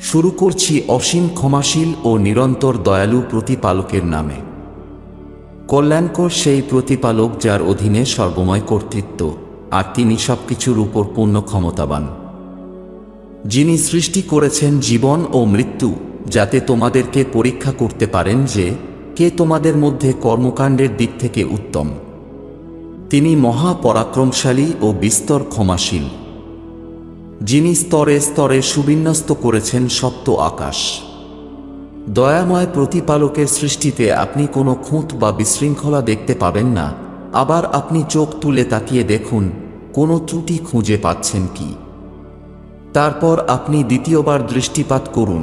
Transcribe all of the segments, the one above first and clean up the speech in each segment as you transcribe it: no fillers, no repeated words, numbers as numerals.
শুরু করছি অসীম ক্ষমাশীল ও নিরন্তর দয়ালু প্রতিপালকের নামে। কল্যাণকর সেই প্রতিপালক যার অধীনে সর্বময় কর্তৃত্ব, আর তিনি সবকিছুর উপর পূর্ণ ক্ষমতাবান। যিনি সৃষ্টি করেছেন জীবন ও মৃত্যু, যাতে তোমাদেরকে পরীক্ষা করতে পারেন যে কে তোমাদের মধ্যে কর্মকাণ্ডের দিক থেকে উত্তম। তিনি মহা পরাক্রমশালী ও বিস্তর ক্ষমাশীল, যিনি স্তরে স্তরে সুবিন্যস্ত করেছেন সপ্ত আকাশ। দয়াময় প্রতিপালকের সৃষ্টিতে আপনি কোনো খুঁত বা বিশৃঙ্খলা দেখতে পাবেন না। আবার আপনি চোখ তুলে তাকিয়ে দেখুন কোনো ত্রুটি খুঁজে পাচ্ছেন কি। তারপর আপনি দ্বিতীয়বার দৃষ্টিপাত করুন।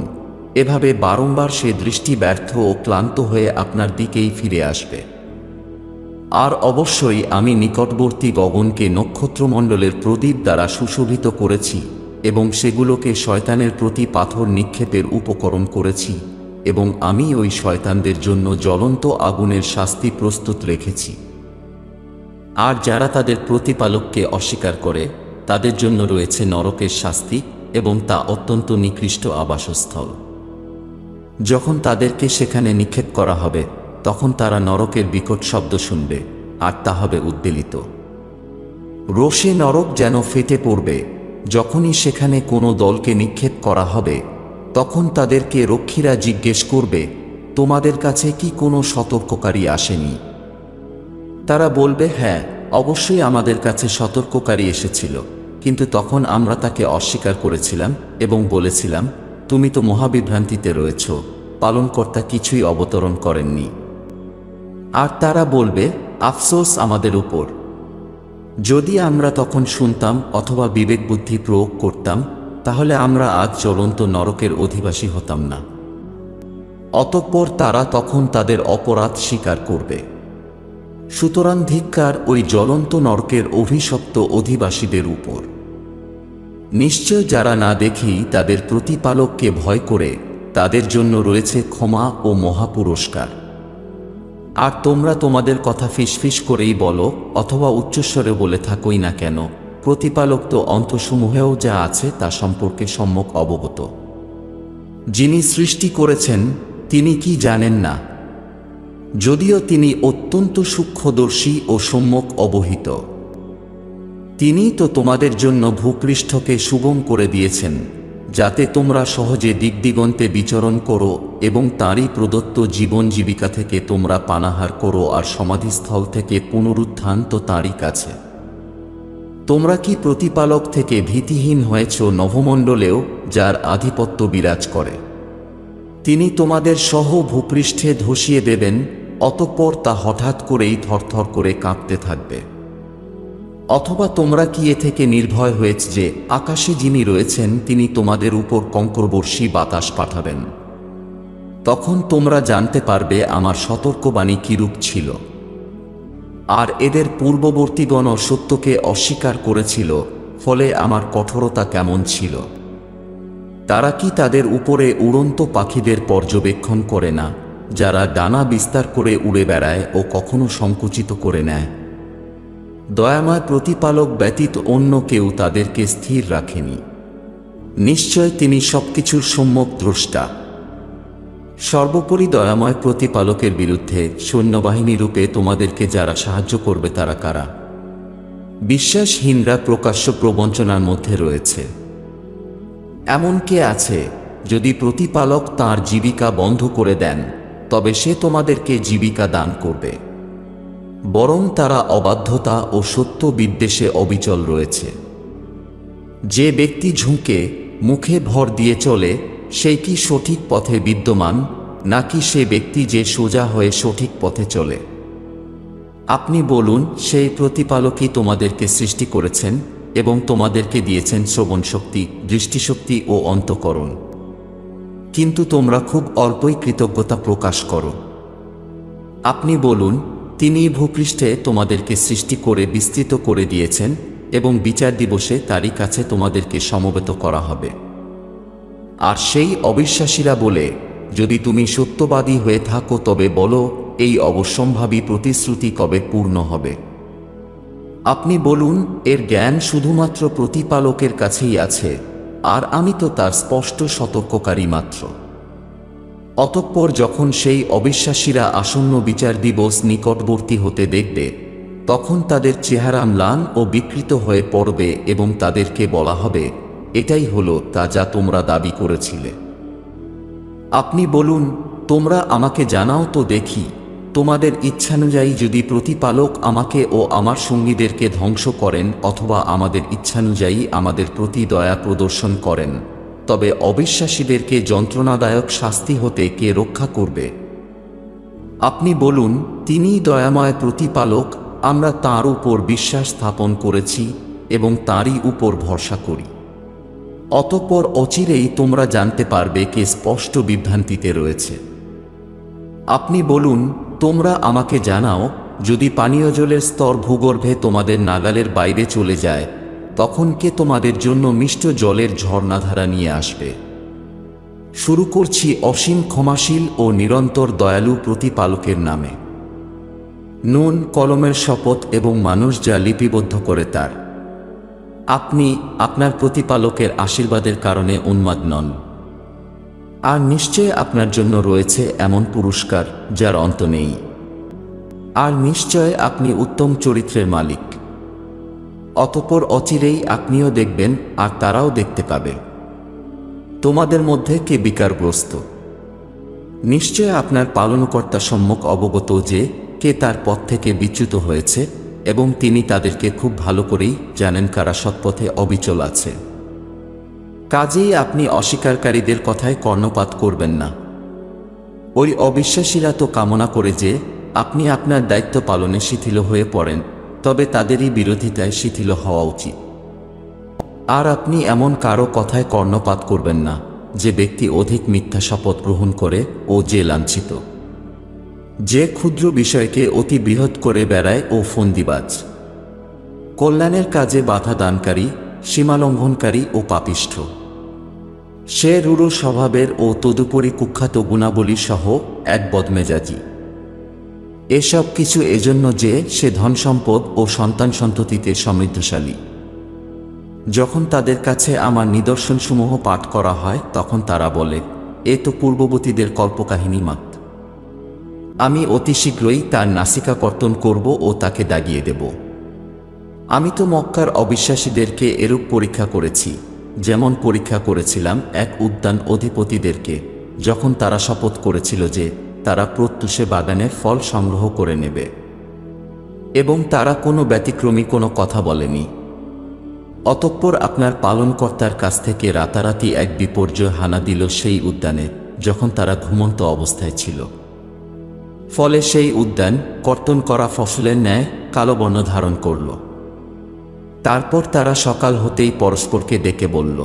এভাবে বারংবার সে দৃষ্টি ব্যর্থ ও ক্লান্ত হয়ে আপনার দিকেই ফিরে আসবে। আর অবশ্যই আমি নিকটবর্তী গগনকে নক্ষত্রমণ্ডলের প্রদীপ দ্বারা সুশোভিত করেছি এবং সেগুলোকে শয়তানের প্রতি পাথর নিক্ষেপের উপকরণ করেছি, এবং আমি ওই শয়তানদের জন্য জ্বলন্ত আগুনের শাস্তি প্রস্তুত রেখেছি। আর যারা তাদের প্রতিপালককে অস্বীকার করে তাদের জন্য রয়েছে নরকের শাস্তি, এবং তা অত্যন্ত নিকৃষ্ট আবাসস্থল। যখন তাদেরকে সেখানে নিক্ষেপ করা হবে তখন তারা নরকের বিকট শব্দ শুনবে, আর তা হবে উদ্বেলিত। রোষে নরক যেন ফেটে পড়বে। যখনই সেখানে কোনো দলকে নিক্ষেপ করা হবে তখন তাদেরকে রক্ষীরা জিজ্ঞেস করবে, তোমাদের কাছে কি কোনো সতর্ককারী আসেনি? তারা বলবে, হ্যাঁ, অবশ্যই আমাদের কাছে সতর্ককারী এসেছিল, কিন্তু তখন আমরা তাকে অস্বীকার করেছিলাম এবং বলেছিলাম, তুমি তো মহাবিভ্রান্তিতে রয়েছ, পালনকর্তা কিছুই অবতরণ করেননি। আর তারা বলবে, আফসোস আমাদের উপর। যদি আমরা তখন শুনতাম অথবা বিবেকবুদ্ধি প্রয়োগ করতাম, তাহলে আমরা আজ জ্বলন্ত নরকের অধিবাসী হতাম না। অতঃপর তারা তখন তাদের অপরাধ স্বীকার করবে। সুতরাং ধিক্কার ওই জ্বলন্ত নরকের অভিশপ্ত অধিবাসীদের উপর। নিশ্চয় যারা না দেখেই তাদের প্রতিপালককে ভয় করে, তাদের জন্য রয়েছে ক্ষমা ও মহাপুরস্কার। আর তোমরা তোমাদের কথা ফিসফিস করেই বলো অথবা উচ্চস্বরে বলে থাকোই না কেন, প্রতিপালক তো অন্তসমূহেও যা আছে তা সম্পর্কে সম্যক অবগত। যিনি সৃষ্টি করেছেন তিনি কি জানেন না? যদিও তিনি অত্যন্ত সূক্ষ্মদর্শী ও সম্যক অবহিত। তিনি তো তোমাদের জন্য ভূপৃষ্ঠকে সুগম করে দিয়েছেন, যাতে তোমরা সহজে দিগদিগন্তে বিচরণ করো এবং তাঁরই প্রদত্ত জীবন জীবিকা থেকে তোমরা পানাহার করো, আর সমাধিস্থল থেকে পুনরুত্থান তো তাঁরই কাছে। তোমরা কি প্রতিপালক থেকে ভীতিহীন হয়েছ নভমণ্ডলেও, যার আধিপত্য বিরাজ করে? তিনি তোমাদের সহ ভূপৃষ্ঠে ধসিয়ে দেবেন, অতঃপর তা হঠাৎ করেই থরথর করে কাঁপতে থাকবে। অথবা তোমরা কি এ থেকে নির্ভয় হয়েছ যে আকাশে যিনি রয়েছেন তিনি তোমাদের উপর কঙ্করবর্ষী বাতাস পাঠাবেন? তখন তোমরা জানতে পারবে আমার সতর্কবাণী কিরূপ ছিল। আর এদের পূর্ববর্তীগণ সত্যকে অস্বীকার করেছিল, ফলে আমার কঠোরতা কেমন ছিল। তারা কি তাদের উপরে উড়ন্ত পাখিদের পর্যবেক্ষণ করে না, যারা ডানা বিস্তার করে উড়ে বেড়ায় ও কখনো সংকুচিত করে নেয়? দয়াময় প্রতিপালক ব্যতীত অন্য কেউ তাদেরকে স্থির রাখেনি। নিশ্চয় তিনি সবকিছুর সম্যক দ্রষ্টা। সর্বোপরি দয়াময় প্রতিপালকের বিরুদ্ধে সৈন্যবাহিনী রূপে তোমাদেরকে যারা সাহায্য করবে তারা কারা? বিশ্বাসহীনরা প্রকাশ্য প্রবঞ্চনার মধ্যে রয়েছে। এমন কে আছে, যদি প্রতিপালক তাঁর জীবিকা বন্ধ করে দেন তবে সে তোমাদেরকে জীবিকা দান করবে? বরং তারা অবাধ্যতা ও সত্য বিদ্বেষে অবিচল রয়েছে। যে ব্যক্তি ঝুঁকে মুখে ভর দিয়ে চলে, সেই কি সঠিক পথে বিদ্যমান, নাকি সে ব্যক্তি যে সোজা হয়ে সঠিক পথে চলে? আপনি বলুন, সেই প্রতিপালকই তোমাদেরকে সৃষ্টি করেছেন এবং তোমাদেরকে দিয়েছেন শ্রবণ শক্তি, দৃষ্টিশক্তি ও অন্তঃকরণ, কিন্তু তোমরা খুব অল্পই কৃতজ্ঞতা প্রকাশ করো। আপনি বলুন, তিনি ভূপৃষ্ঠে তোমাদেরকে সৃষ্টি করে বিস্তৃত করে দিয়েছেন এবং বিচার দিবসে তারই কাছে তোমাদেরকে সমবেত করা হবে। আর সেই অবিশ্বাসীরা বলে, যদি তুমি সত্যবাদী হয়ে থাকো তবে বলো, এই অবশ্যম্ভাবী প্রতিশ্রুতি কবে পূর্ণ হবে? আপনি বলুন, এর জ্ঞান শুধুমাত্র প্রতিপালকের কাছেই আছে, আর আমি তো তার স্পষ্ট সতর্ককারী মাত্র। অতঃপর যখন সেই অবিশ্বাসীরা আসন্ন বিচার দিবস নিকটবর্তী হতে দেখবে, তখন তাদের চেহারা ম্লান ও বিকৃত হয়ে পড়বে এবং তাদেরকে বলা হবে, এটাই হলো তা যা তোমরা দাবি করেছিলে। আপনি বলুন, তোমরা আমাকে জানাও তো দেখি, তোমাদের ইচ্ছানুযায়ী যদি প্রতিপালক আমাকে ও আমার সঙ্গীদেরকে ধ্বংস করেন অথবা আমাদের ইচ্ছানুযায়ী আমাদের প্রতি দয়া প্রদর্শন করেন, তবে অবিশ্বাসীদেরকে যন্ত্রণাদায়ক শাস্তি হতে কে রক্ষা করবে? আপনি বলুন, তিনিই দয়াময় প্রতিপালক, আমরা তাঁর উপর বিশ্বাস স্থাপন করেছি এবং তাঁরই উপর ভরসা করি। অতঃপর অচিরেই তোমরা জানতে পারবে কে স্পষ্ট বিভ্রান্তিতে রয়েছে। আপনি বলুন, তোমরা আমাকে জানাও, যদি পানীয় জলের স্তর ভূগর্ভে তোমাদের নাগালের বাইরে চলে যায়, তখন কে তোমাদের জন্য মিষ্ট জলের ঝর্ণাধারা নিয়ে আসবে? শুরু করছি অসীম ক্ষমাশীল ও নিরন্তর দয়ালু প্রতিপালকের নামে। নুন কলমের শপথ এবং মানুষ যা লিপিবদ্ধ করে তার। আপনি আপনার প্রতিপালকের আশীর্বাদের কারণে উন্মাদ নন, আর নিশ্চয় আপনার জন্য রয়েছে এমন পুরস্কার যার অন্ত নেই। আর নিশ্চয় আপনি উত্তম চরিত্রের মালিক। অতঃপর অচিরেই আপনিও দেখবেন আর তারাও দেখতে পাবে। তোমাদের মধ্যে কে বিকারগ্রস্ত? নিশ্চয় আপনার পালনকর্তা সম্যক অবগত যে কে তার পথ থেকে বিচ্যুত হয়েছে, এবং তিনি তাদেরকে খুব ভালো করেই জানেন কারা সৎপথে অবিচল আছে। কাজেই আপনি অস্বীকারীদের কথায় কর্ণপাত করবেন না। ওই অবিশ্বাসীরা তো কামনা করে যে আপনি আপনার দায়িত্ব পালনে শিথিল হয়ে পড়েন, তবে তাদেরই বিরোধিতায় শিথিল হওয়া উচিত। আর আপনি এমন কারো কথায় কর্ণপাত করবেন না যে ব্যক্তি অধিক মিথ্যা শপথ গ্রহণ করে ও যে লাঞ্ছিত, যে ক্ষুদ্র বিষয়কে অতি বৃহৎ করে বেড়ায় ও ফন্দিবাজ, কল্যাণের কাজে বাধা দানকারী, সীমালঙ্ঘনকারী ও পাপিষ্ঠ। সে রূঢ় স্বভাবের ও তদুপরি কুখ্যাত গুণাবলী সহ এক বদমেজাজি। এসব কিছু এজন্য যে সে ধনসম্পদ ও সন্তান সন্ততিতে সমৃদ্ধশালী। যখন তাদের কাছে আমার নিদর্শনসমূহ পাঠ করা হয়, তখন তারা বলে, এ তো পূর্ববর্তীদের কল্পকাহিনী মাত্র। আমি অতি শীঘ্রই তার নাসিকা কর্তন করব ও তাকে দাগিয়ে দেব। আমি তো মক্কার অবিশ্বাসীদেরকে এরূপ পরীক্ষা করেছি, যেমন পরীক্ষা করেছিলাম এক উদ্যান অধিপতিদেরকে, যখন তারা শপথ করেছিল যে তারা প্রত্যুষে বাগানের ফল সংগ্রহ করে নেবে, এবং তারা কোনো ব্যতিক্রমী কোনো কথা বলেনি। অতঃপর আপনার পালনকর্তার কাছ থেকে রাতারাতি এক বিপর্যয় হানা দিল সেই উদ্যানে, যখন তারা ঘুমন্ত অবস্থায় ছিল। ফলে সেই উদ্যান কর্তন করা ফসলের ন্যায় কালো বর্ণ ধারণ করল। তারপর তারা সকাল হতেই পরস্পরকে ডেকে বলল,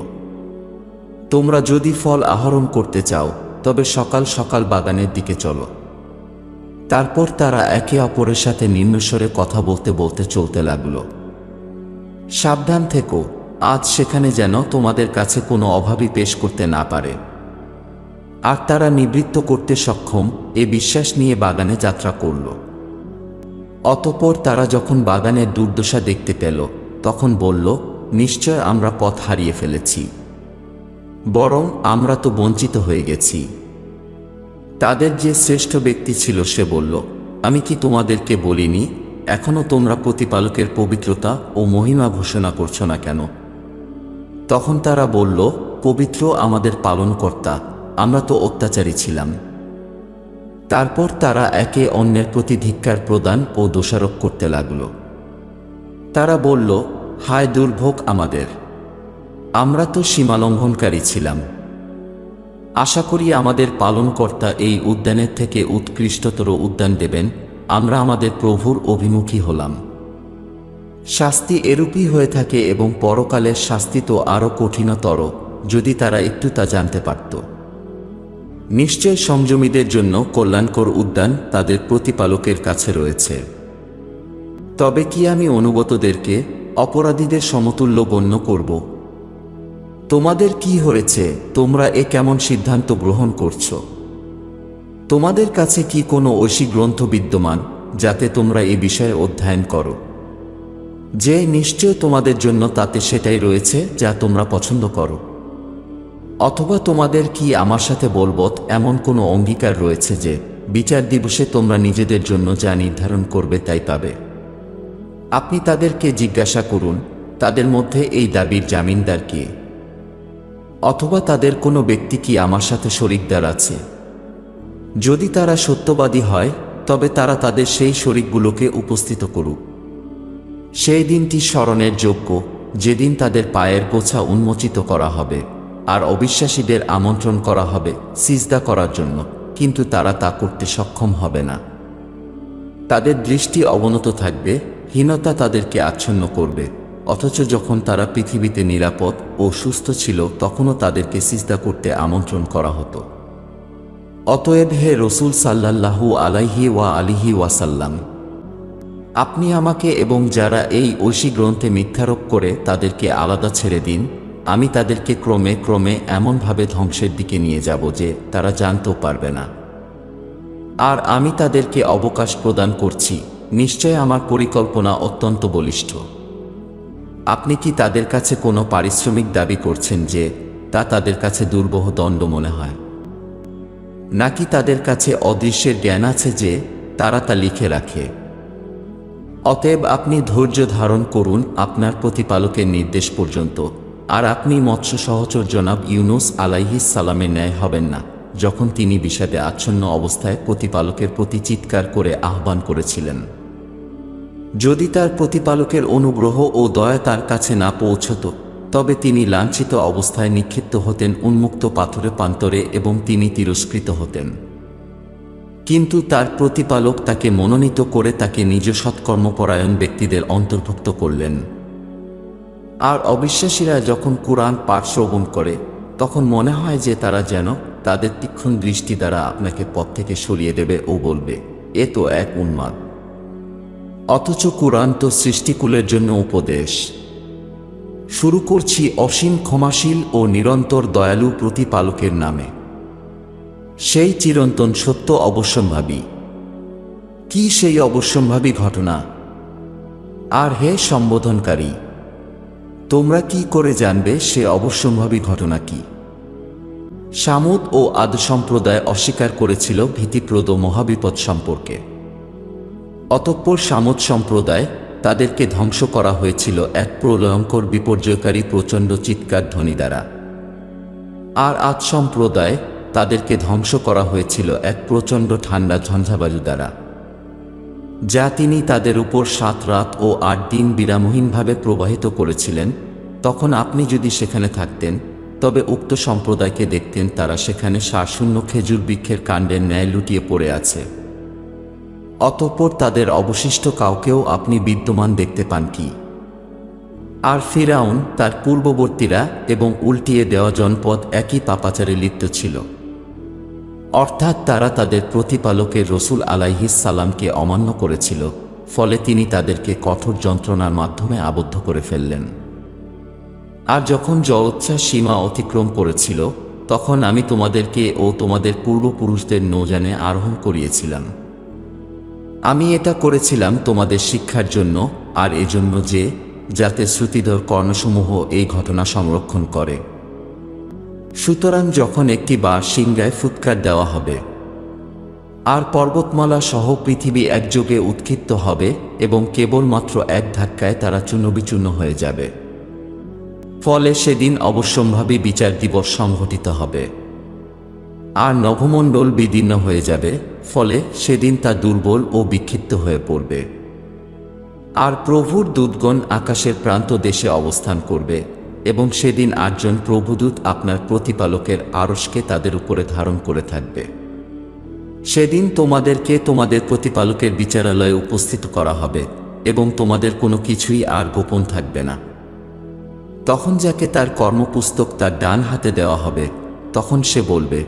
তোমরা যদি ফল আহরণ করতে চাও, তবে সকাল সকাল বাগানের দিকে চলো। তারপর তারা একে অপরের সাথে নিম্নস্বরে কথা বলতে বলতে চলতে লাগল, সাবধান থেকো, আজ সেখানে যেন তোমাদের কাছে কোনো অভাবী পেশ করতে না পারে। আর তারা নিবৃত্ত করতে সক্ষম এ বিশ্বাস নিয়ে বাগানে যাত্রা করল। অতঃপর তারা যখন বাগানের দুর্দশা দেখতে পেল, তখন বলল, নিশ্চয় আমরা পথ হারিয়ে ফেলেছি, বরং আমরা তো বঞ্চিত হয়ে গেছি। তাদের যে শ্রেষ্ঠ ব্যক্তি ছিল সে বলল, আমি কি তোমাদেরকে বলিনি, এখনো তোমরা প্রতিপালকের পবিত্রতা ও মহিমা ঘোষণা করছো না কেন? তখন তারা বলল, পবিত্র আমাদের পালনকর্তা, আমরা তো অত্যাচারী ছিলাম। তারপর তারা একে অন্যের প্রতি ধিক্কার প্রদান ও দোষারোপ করতে লাগল। তারা বলল, হায় দুর্ভোগ আমাদের, আমরা তো সীমালঙ্ঘনকারী ছিলাম। আশা করি আমাদের পালনকর্তা এই উদ্যানের থেকে উৎকৃষ্টতর উদ্যান দেবেন, আমরা আমাদের প্রভুর অভিমুখী হলাম। শাস্তি এরূপই হয়ে থাকে, এবং পরকালের শাস্তি তো আরও কঠিনতর, যদি তারা একটু তা জানতে পারত। নিশ্চয় সংযমীদের জন্য কল্যাণকর উদ্যান তাদের প্রতিপালকের কাছে রয়েছে। তবে কি আমি অনুগতদেরকে অপরাধীদের সমতুল্য গণ্য করব? তোমাদের কি হয়েছে, তোমরা এ কেমন সিদ্ধান্ত গ্রহণ করছো? তোমাদের কাছে কি কোনো ঐশী গ্রন্থ বিদ্যমান, যাতে তোমরা এ বিষয়ে অধ্যয়ন করো? যে নিশ্চয় তোমাদের জন্য তাতে সেটাই রয়েছে যা তোমরা পছন্দ করো। অথবা তোমাদের কি আমার সাথে বলবৎ এমন কোনো অঙ্গীকার রয়েছে যে বিচার দিবসে তোমরা নিজেদের জন্য যা নির্ধারণ করবে তাই পাবে? আপনি তাদেরকে জিজ্ঞাসা করুন, তাদের মধ্যে এই দাবির জামিনদার কে? অথবা তাদের কোনো ব্যক্তি কি আমার সাথে শরিকদার আছে? যদি তারা সত্যবাদী হয় তবে তারা তাদের সেই শরিকগুলোকে উপস্থিত করুক। সেই দিনটি স্মরণের যোগ্য, যেদিন তাদের পায়ের গোছা উন্মোচিত করা হবে আর অবিশ্বাসীদের আমন্ত্রণ করা হবে সিজদা করার জন্য, কিন্তু তারা তা করতে সক্ষম হবে না। তাদের দৃষ্টি অবনত থাকবে, হীনতা তাদেরকে আচ্ছন্ন করবে, অথচ যখন তারা পৃথিবীতে নিরাপদ ও সুস্থ ছিল তখনও তাদেরকে সিজদা করতে আমন্ত্রণ করা হতো। অতএব হে রসূল সাল্লাল্লাহু আলাইহি ওয়া আলিহি ওয়াসাল্লাম, আপনি আমাকে এবং যারা এই ঐশী গ্রন্থে মিথ্যারোপ করে তাদেরকে আলাদা ছেড়ে দিন। আমি তাদেরকে ক্রমে ক্রমে এমনভাবে ধ্বংসের দিকে নিয়ে যাব যে তারা জানতেও পারবে না। আর আমি তাদেরকে অবকাশ প্রদান করছি, নিশ্চয় আমার পরিকল্পনা অত্যন্ত বলিষ্ঠ। আপনি কি তাদের কাছে কোনো পারিশ্রমিক দাবি করছেন যে তা তাদের কাছে দুর্বহ দণ্ড মনে হয়? নাকি তাদের কাছে অদৃশ্যের জ্ঞান আছে যে তারা তা লিখে রাখে? অতএব আপনি ধৈর্য ধারণ করুন আপনার প্রতিপালকের নির্দেশ পর্যন্ত, আর আপনি মৎস্য সহচর জনাব ইউনুস আলাইহিস সালামের ন্যায় হবেন না, যখন তিনি বিষাদে আচ্ছন্ন অবস্থায় প্রতিপালকের প্রতি চিৎকার করে আহ্বান করেছিলেন। যদি তার প্রতিপালকের অনুগ্রহ ও দয়া তার কাছে না পৌঁছত তবে তিনি লাঞ্ছিত অবস্থায় নিক্ষিপ্ত হতেন উন্মুক্ত পাথরে প্রান্তরে এবং তিনি তিরস্কৃত হতেন। কিন্তু তার প্রতিপালক তাকে মনোনীত করে তাকে নিজ সৎকর্মপরায়ণ ব্যক্তিদের অন্তর্ভুক্ত করলেন। আর অবিশ্বাসীরা যখন কুরআন পাঠ শ্রবণ করে তখন মনে হয় যে তারা যেন তাদের তীক্ষ্ণ দৃষ্টি দ্বারা আপনাকে পথ থেকে সরিয়ে দেবে ও বলবে, এ তো এক উন্মাদ। অথচ কুরআন তো সৃষ্টিকুলের জন্য উপদেশ। শুরু করছি অসীম ক্ষমাশীল ও নিরন্তর দয়ালু প্রতিপালকের নামে। সেই চিরন্তন সত্য অবশ্যম্ভাবী। কি সেই অবশ্যম্ভাবী ঘটনা? আর হে সম্বোধনকারী, তোমরা কি করে জানবে সে অবশ্যম্ভাবী ঘটনা কি? সামুদ ও আদ সম্প্রদায় অস্বীকার করেছিল ভীতিপ্রদ মহাবিপদ সম্পর্কে। অতঃপর সামুদ সম্প্রদায় তাদেরকে ধ্বংস করা হয়েছিল এক প্রলয়ঙ্কর বিপর্যয়কারী প্রচণ্ড চিৎকার ধ্বনি দ্বারা। আর আদ সম্প্রদায় তাদেরকে ধ্বংস করা হয়েছিল এক প্রচণ্ড ঠান্ডা ঝঞ্ঝাবায়ু দ্বারা, যা তিনি তাদের উপর 7 রাত ও 8 দিন বিরামহীনভাবে প্রবাহিত করেছিলেন। তখন আপনি যদি সেখানে থাকতেন তবে উক্ত সম্প্রদায়কে দেখতেন তারা সেখানে সারশূন্য খেজুর বৃক্ষের কাণ্ডের ন্যায় লুটিয়ে পড়ে আছে। অতঃপর তাদের অবশিষ্ট কাউকেও আপনি বিদ্যমান দেখতে পান কি? আর ফিরাউন, তার পূর্ববর্তীরা এবং উল্টিয়ে দেওয়া জনপদ একই পাপাচারে লিপ্ত ছিল, অর্থাৎ তারা তাদের প্রতিপালকের রসূল আলাইহিস সালামকে অমান্য করেছিল, ফলে তিনি তাদেরকে কঠোর যন্ত্রণার মাধ্যমে আবদ্ধ করে ফেললেন। আর যখন জলোচ্ছ্বাস সীমা অতিক্রম করেছিল তখন আমি তোমাদেরকে ও তোমাদের পূর্বপুরুষদের নৌযানে আরোহণ করিয়েছিলাম। আমি এটা করেছিলাম তোমাদের শিক্ষার জন্য, আর এজন্য যে যাতে শ্রুতিধর কর্ণসমূহ এই ঘটনা সংরক্ষণ করে। সুতরাং যখন একটি বার সিংহায় ফুৎকার দেওয়া হবে আর পর্বতমালা সহ পৃথিবী একযোগে উৎক্ষিপ্ত হবে এবং কেবলমাত্র এক ধাক্কায় তারা চূর্ণবিচূর্ণ হয়ে যাবে, ফলে সেদিন অবশ্যম্ভাবী বিচার দিবস সংঘটিত হবে। আর নভমণ্ডল বিদীর্ণ হয়ে যাবে, ফলে সেদিন তা দুর্বল ও বিক্ষিপ্ত হয়ে পড়বে। আর প্রভুর দূতগণ আকাশের প্রান্ত দেশে অবস্থান করবে এবং সেদিন 8 জন প্রভুদূত আপনার প্রতিপালকের আরশকে তাদের উপরে ধারণ করে থাকবে। সেদিন তোমাদেরকে তোমাদের প্রতিপালকের বিচারালয়ে উপস্থিত করা হবে এবং তোমাদের কোনো কিছুই আর গোপন থাকবে না। তখন যাকে তার কর্মপুস্তক তার ডান হাতে দেওয়া হবে তখন সে বলবে,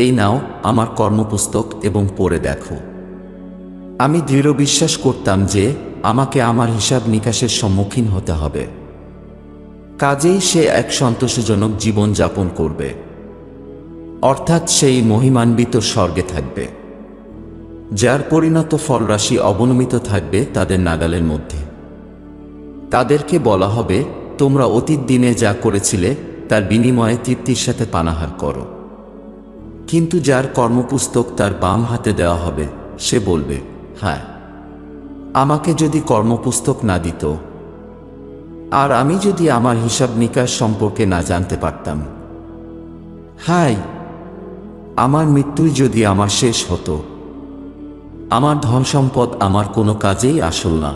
এই নাও আমার কর্মপুস্তক এবং পড়ে দেখো। আমি দৃঢ় বিশ্বাস করতাম যে আমাকে আমার হিসাব নিকাশের সম্মুখীন হতে হবে। কাজেই সে এক সন্তোষজনক জীবন যাপন করবে, অর্থাৎ সেই মহিমান্বিত স্বর্গে থাকবে, যার পরিণত ফলরাশি অবনমিত থাকবে তাদের নাগালের মধ্যে। তাদেরকে বলা হবে, তোমরা অতীত দিনে যা করেছিলে তার বিনিময়ে তৃপ্তির সাথে পানাহার করো। কিন্তু যার কর্মপুস্তক তার বাম হাতে দেওয়া হবে, সে বলবে, হ্যাঁ, আমাকে যদি কর্মপুস্তক না দিত, আর আমি যদি আমার হিসাব নিকাশ সম্পর্কে না জানতে পারতাম, হায়, আমার মৃত্যুই যদি আমার শেষ হতো, আমার ধন সম্পদ আমার কোনো কাজেই আসল না,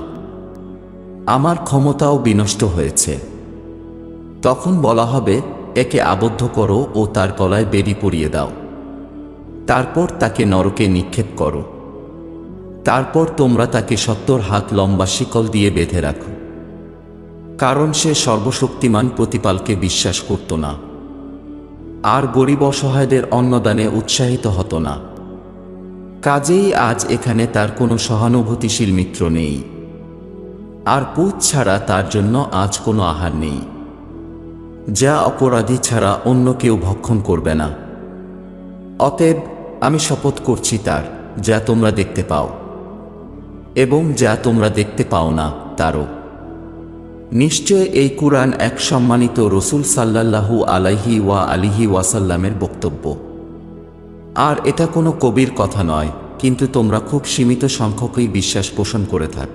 আমার ক্ষমতাও বিনষ্ট হয়েছে। তখন বলা হবে, একে আবদ্ধ করো ও তার গলায় বেড়ি পরিয়ে দাও, তারপর তাকে নরকে নিক্ষেপ করো, তারপর তোমরা তাকে 70 হাত লম্বা শিকল দিয়ে বেঁধে রাখো, কারণ সে সর্বশক্তিমান প্রতিপালকে বিশ্বাস করত না, আর গরিব অসহায়দের অন্নদানে উৎসাহিত হতো না। কাজেই আজ এখানে তার কোনো সহানুভূতিশীল মিত্র নেই, আর পুত ছাড়া তার জন্য আজ কোনো আহার নেই, যা অপরাধী ছাড়া অন্য কেউ ভক্ষণ করবে না। অতএব আমি শপথ করছি তার, যা তোমরা দেখতে পাও এবং যা তোমরা দেখতে পাও না তারও। নিশ্চয় এই কুরআন এক সম্মানিত রসূল সাল্লাল্লাহু আলাইহি ওয়াসাল্লামের বক্তব্য, আর এটা কোনো কবির কথা নয়, কিন্তু তোমরা খুব সীমিত সংখ্যকই বিশ্বাস পোষণ করে থাক।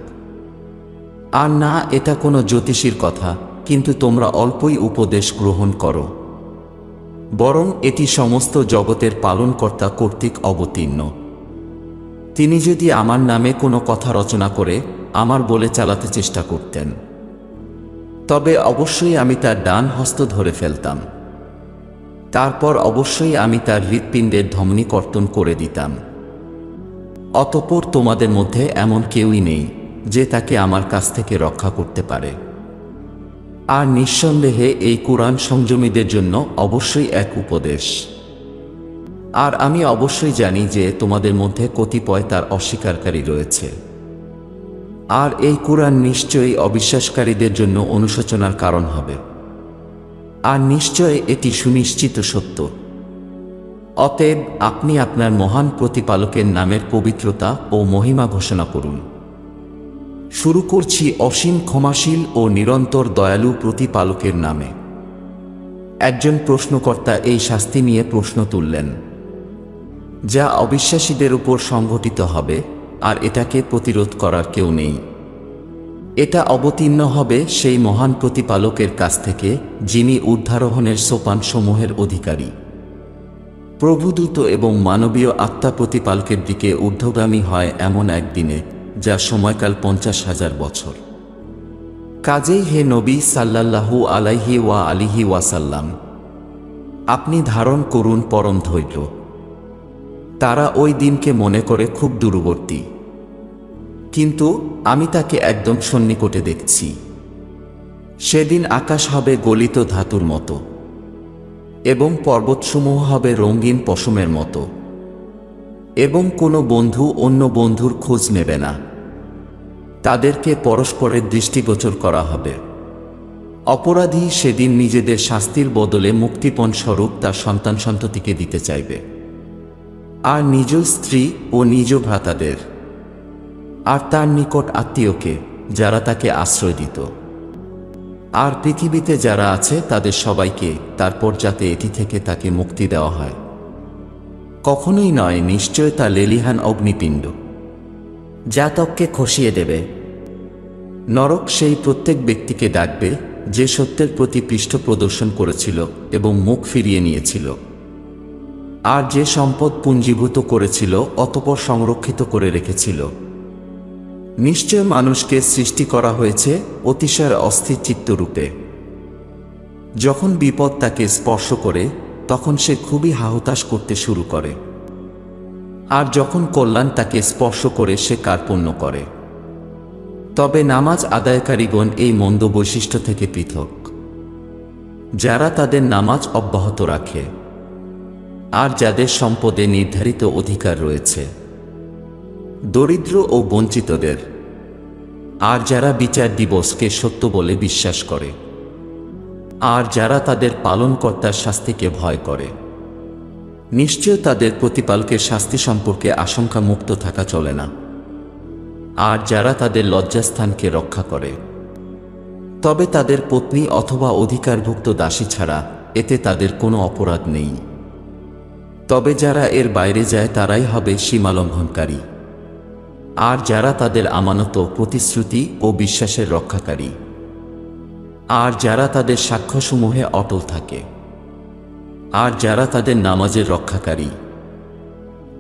আর না এটা কোনো জ্যোতিষীর কথা, কিন্তু তোমরা অল্পই উপদেশ গ্রহণ করো, বরং এটি সমস্ত জগতের পালনকর্তা কর্তৃক অবতীর্ণ। তিনি যদি আমার নামে কোনো কথা রচনা করে আমার বলে চালাতে চেষ্টা করতেন, তবে অবশ্যই আমি তার ডান হস্ত ধরে ফেলতাম, তারপর অবশ্যই আমি তার হৃৎপিণ্ডের ধমনী কর্তন করে দিতাম। অতঃপর তোমাদের মধ্যে এমন কেউই নেই যে তাকে আমার কাছ থেকে রক্ষা করতে পারে। আর নিঃসন্দেহে এই কুরআন সংযমীদের জন্য অবশ্যই এক উপদেশ। আর আমি অবশ্যই জানি যে তোমাদের মধ্যে কতিপয় তার অস্বীকারী রয়েছে। আর এই কুরআন নিশ্চয়ই অবিশ্বাসকারীদের জন্য অনুশোচনার কারণ হবে, আর নিশ্চয় এটি সুনিশ্চিত সত্য। অতএব আপনি আপনার মহান প্রতিপালকের নামের পবিত্রতা ও মহিমা ঘোষণা করুন। শুরু করছি অসীম ক্ষমাশীল ও নিরন্তর দয়ালু প্রতিপালকের নামে। একজন প্রশ্নকর্তা এই শাস্তি নিয়ে প্রশ্ন তুললেন, যা অবিশ্বাসীদের উপর সংঘটিত হবে, আর এটাকে প্রতিরোধ করার কেউ নেই। এটা অবতীর্ণ হবে সেই মহান প্রতিপালকের কাছ থেকে, যিনি ঊর্ধ্বারোহণের সোপানসমূহের অধিকারী, প্রভুদূত এবং মানবীয় আত্মা প্রতিপালকের দিকে ঊর্ধ্বগামী হয় এমন একদিনে, যা সময়কাল 50,000 বছর। কাজেই হে নবী সাল্লাল্লাহু আলাইহি ওয়াসাল্লাম, আপনি ধারণ করুন পরম ধৈর্য। তারা ওই দিনকে মনে করে খুব দূরবর্তী, কিন্তু আমি তাকে একদম সন্নিকটে দেখছি। সেদিন আকাশ হবে গলিত ধাতুর মতো, এবং পর্বতসমূহ হবে রঙিন পশমের মতো, এবং কোনো বন্ধু অন্য বন্ধুর খোঁজ নেবে না। তাদেরকে পরস্পরের দৃষ্টিগোচর করা হবে। অপরাধী সেদিন নিজেদের শাস্তির বদলে মুক্তিপণ স্বরূপ তার সন্তান সন্ততিকে দিতে চাইবে, আর নিজ স্ত্রী ও নিজ ভ্রাতাদের, আর তার নিকট আত্মীয়কে, যারা তাকে আশ্রয় দিত, আর পৃথিবীতে যারা আছে তাদের সবাইকে, তারপর যাতে এটি থেকে তাকে মুক্তি দেওয়া হয়। কখনোই নয়, নিশ্চয় তা লেলিহান অগ্নিপিণ্ড, যা ত্বককে খসিয়ে দেবে। নরক সেই প্রত্যেক ব্যক্তিকে ডাকবে যে সত্যের প্রতি পৃষ্ঠ প্রদর্শন করেছিল এবং মুখ ফিরিয়ে নিয়েছিল, আর যে সম্পদ পুঞ্জীভূত করেছিল অতঃপর সংরক্ষিত করে রেখেছিল। নিশ্চয় মানুষকে সৃষ্টি করা হয়েছে অতিশয় অস্থির চিত্তরূপে। যখন বিপদ তাকে স্পর্শ করে তখন সে খুবই হাহুতাশ করতে শুরু করে, আর যখন কল্যাণ তাকে স্পর্শ করে সে কার্পণ্য করে। তবে নামাজ আদায়কারীগণ এই মন্দ বৈশিষ্ট্য থেকে পৃথক, যারা তাদের নামাজ অব্যাহত রাখে, আর যাদের সম্পদে নির্ধারিত অধিকার রয়েছে, দরিদ্র ও বঞ্চিতদের, আর যারা বিচার দিবসকে সত্য বলে বিশ্বাস করে, আর যারা তাদের পালনকর্তার শাস্তিকে ভয় করে। নিশ্চয় তাদের প্রতিপালকের শাস্তি সম্পর্কে আশঙ্কা মুক্ত থাকা চলে না। আর যারা তাদের লজ্জাস্থানকে রক্ষা করে, তবে তাদের পত্নী অথবা অধিকারভুক্ত দাসী ছাড়া এতে তাদের কোনো অপরাধ নেই। তবে যারা এর বাইরে যায় তারাই হবে সীমালঙ্ঘনকারী, আর যারা তাদের আমানত, প্রতিশ্রুতি ও বিশ্বাসের রক্ষাকারী, আর যারা তাদের সাক্ষ্যসমূহে অটল থাকে, আর যারা তাদের নামাজের রক্ষাকারী,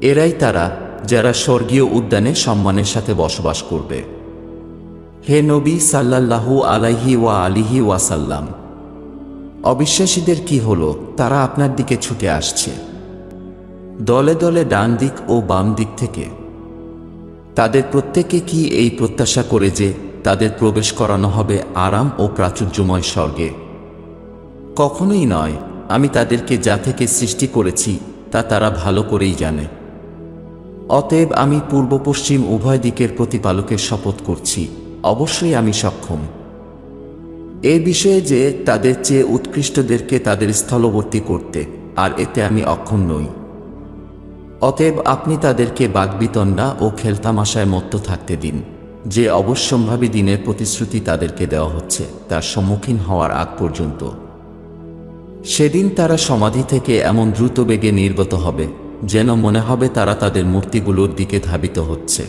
এরাই তারা যারা স্বর্গীয় উদ্যানে সম্মানের সাথে বসবাস করবে। হে নবী সাল্লাল্লাহু আলাইহি ওয়া আলিহি ওয়াসাল্লাম, অবিশ্বাসীদের কি হলো? তারা আপনার দিকে ছুটে আসছে দলে দলে, ডান দিক ও বাম দিক থেকে। তাদের প্রত্যেকে কি এই প্রত্যাশা করে যে তাদের প্রবেশ করানো হবে আরাম ও প্রাচুর্যময় স্বর্গে? কখনোই নয়। আমি তাদেরকে যা থেকে সৃষ্টি করেছি তা তারা ভালো করেই জানে। অতএব আমি পূর্ব পশ্চিম উভয় দিকের প্রতিপালকের শপথ করছি, অবশ্যই আমি সক্ষম এ বিষয়ে যে তাদের চেয়ে উৎকৃষ্টদেরকে তাদের স্থলবর্তী করতে, আর এতে আমি অক্ষম নই। অতএব আপনি তাদেরকে বাগবিতণ্ডা ও খেলতামাশায় মত্ত থাকতে দিন, যে অবশ্যম্ভাবী দিনের প্রতিশ্রুতি তাদেরকে দেওয়া হচ্ছে তার সম্মুখীন হওয়ার আগ পর্যন্ত। সেদিন তারা সমাধি থেকে এমন দ্রুত বেগে নির্গত হবে যেন মনে হবে তারা তাদের মূর্তিগুলোর দিকে ধাবিত হচ্ছে।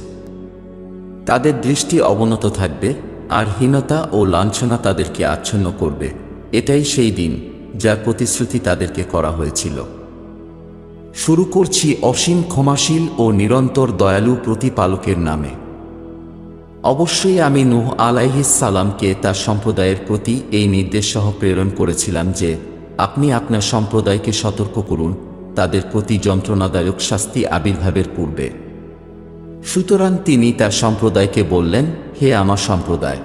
তাদের দৃষ্টি অবনত থাকবে, আর হীনতা ও লাঞ্ছনা তাদেরকে আচ্ছন্ন করবে। এটাই সেই দিন যার প্রতিশ্রুতি তাদেরকে করা হয়েছিল। শুরু করছি অসীম ক্ষমাশীল ও নিরন্তর দয়ালু প্রতিপালকের নামে। অবশ্যই আমি নূহ আলাইহিস সালামকে তার সম্প্রদায়ের প্রতি এই নির্দেশ সহ প্রেরণ করেছিলাম যে আপনি আপনার সম্প্রদায়কে সতর্ক করুন তাদের প্রতি যন্ত্রণাদায়ক শাস্তি আবির্ভাবের পূর্বে। সুতরাং তিনি তার সম্প্রদায়কে বললেন, হে আমার সম্প্রদায়,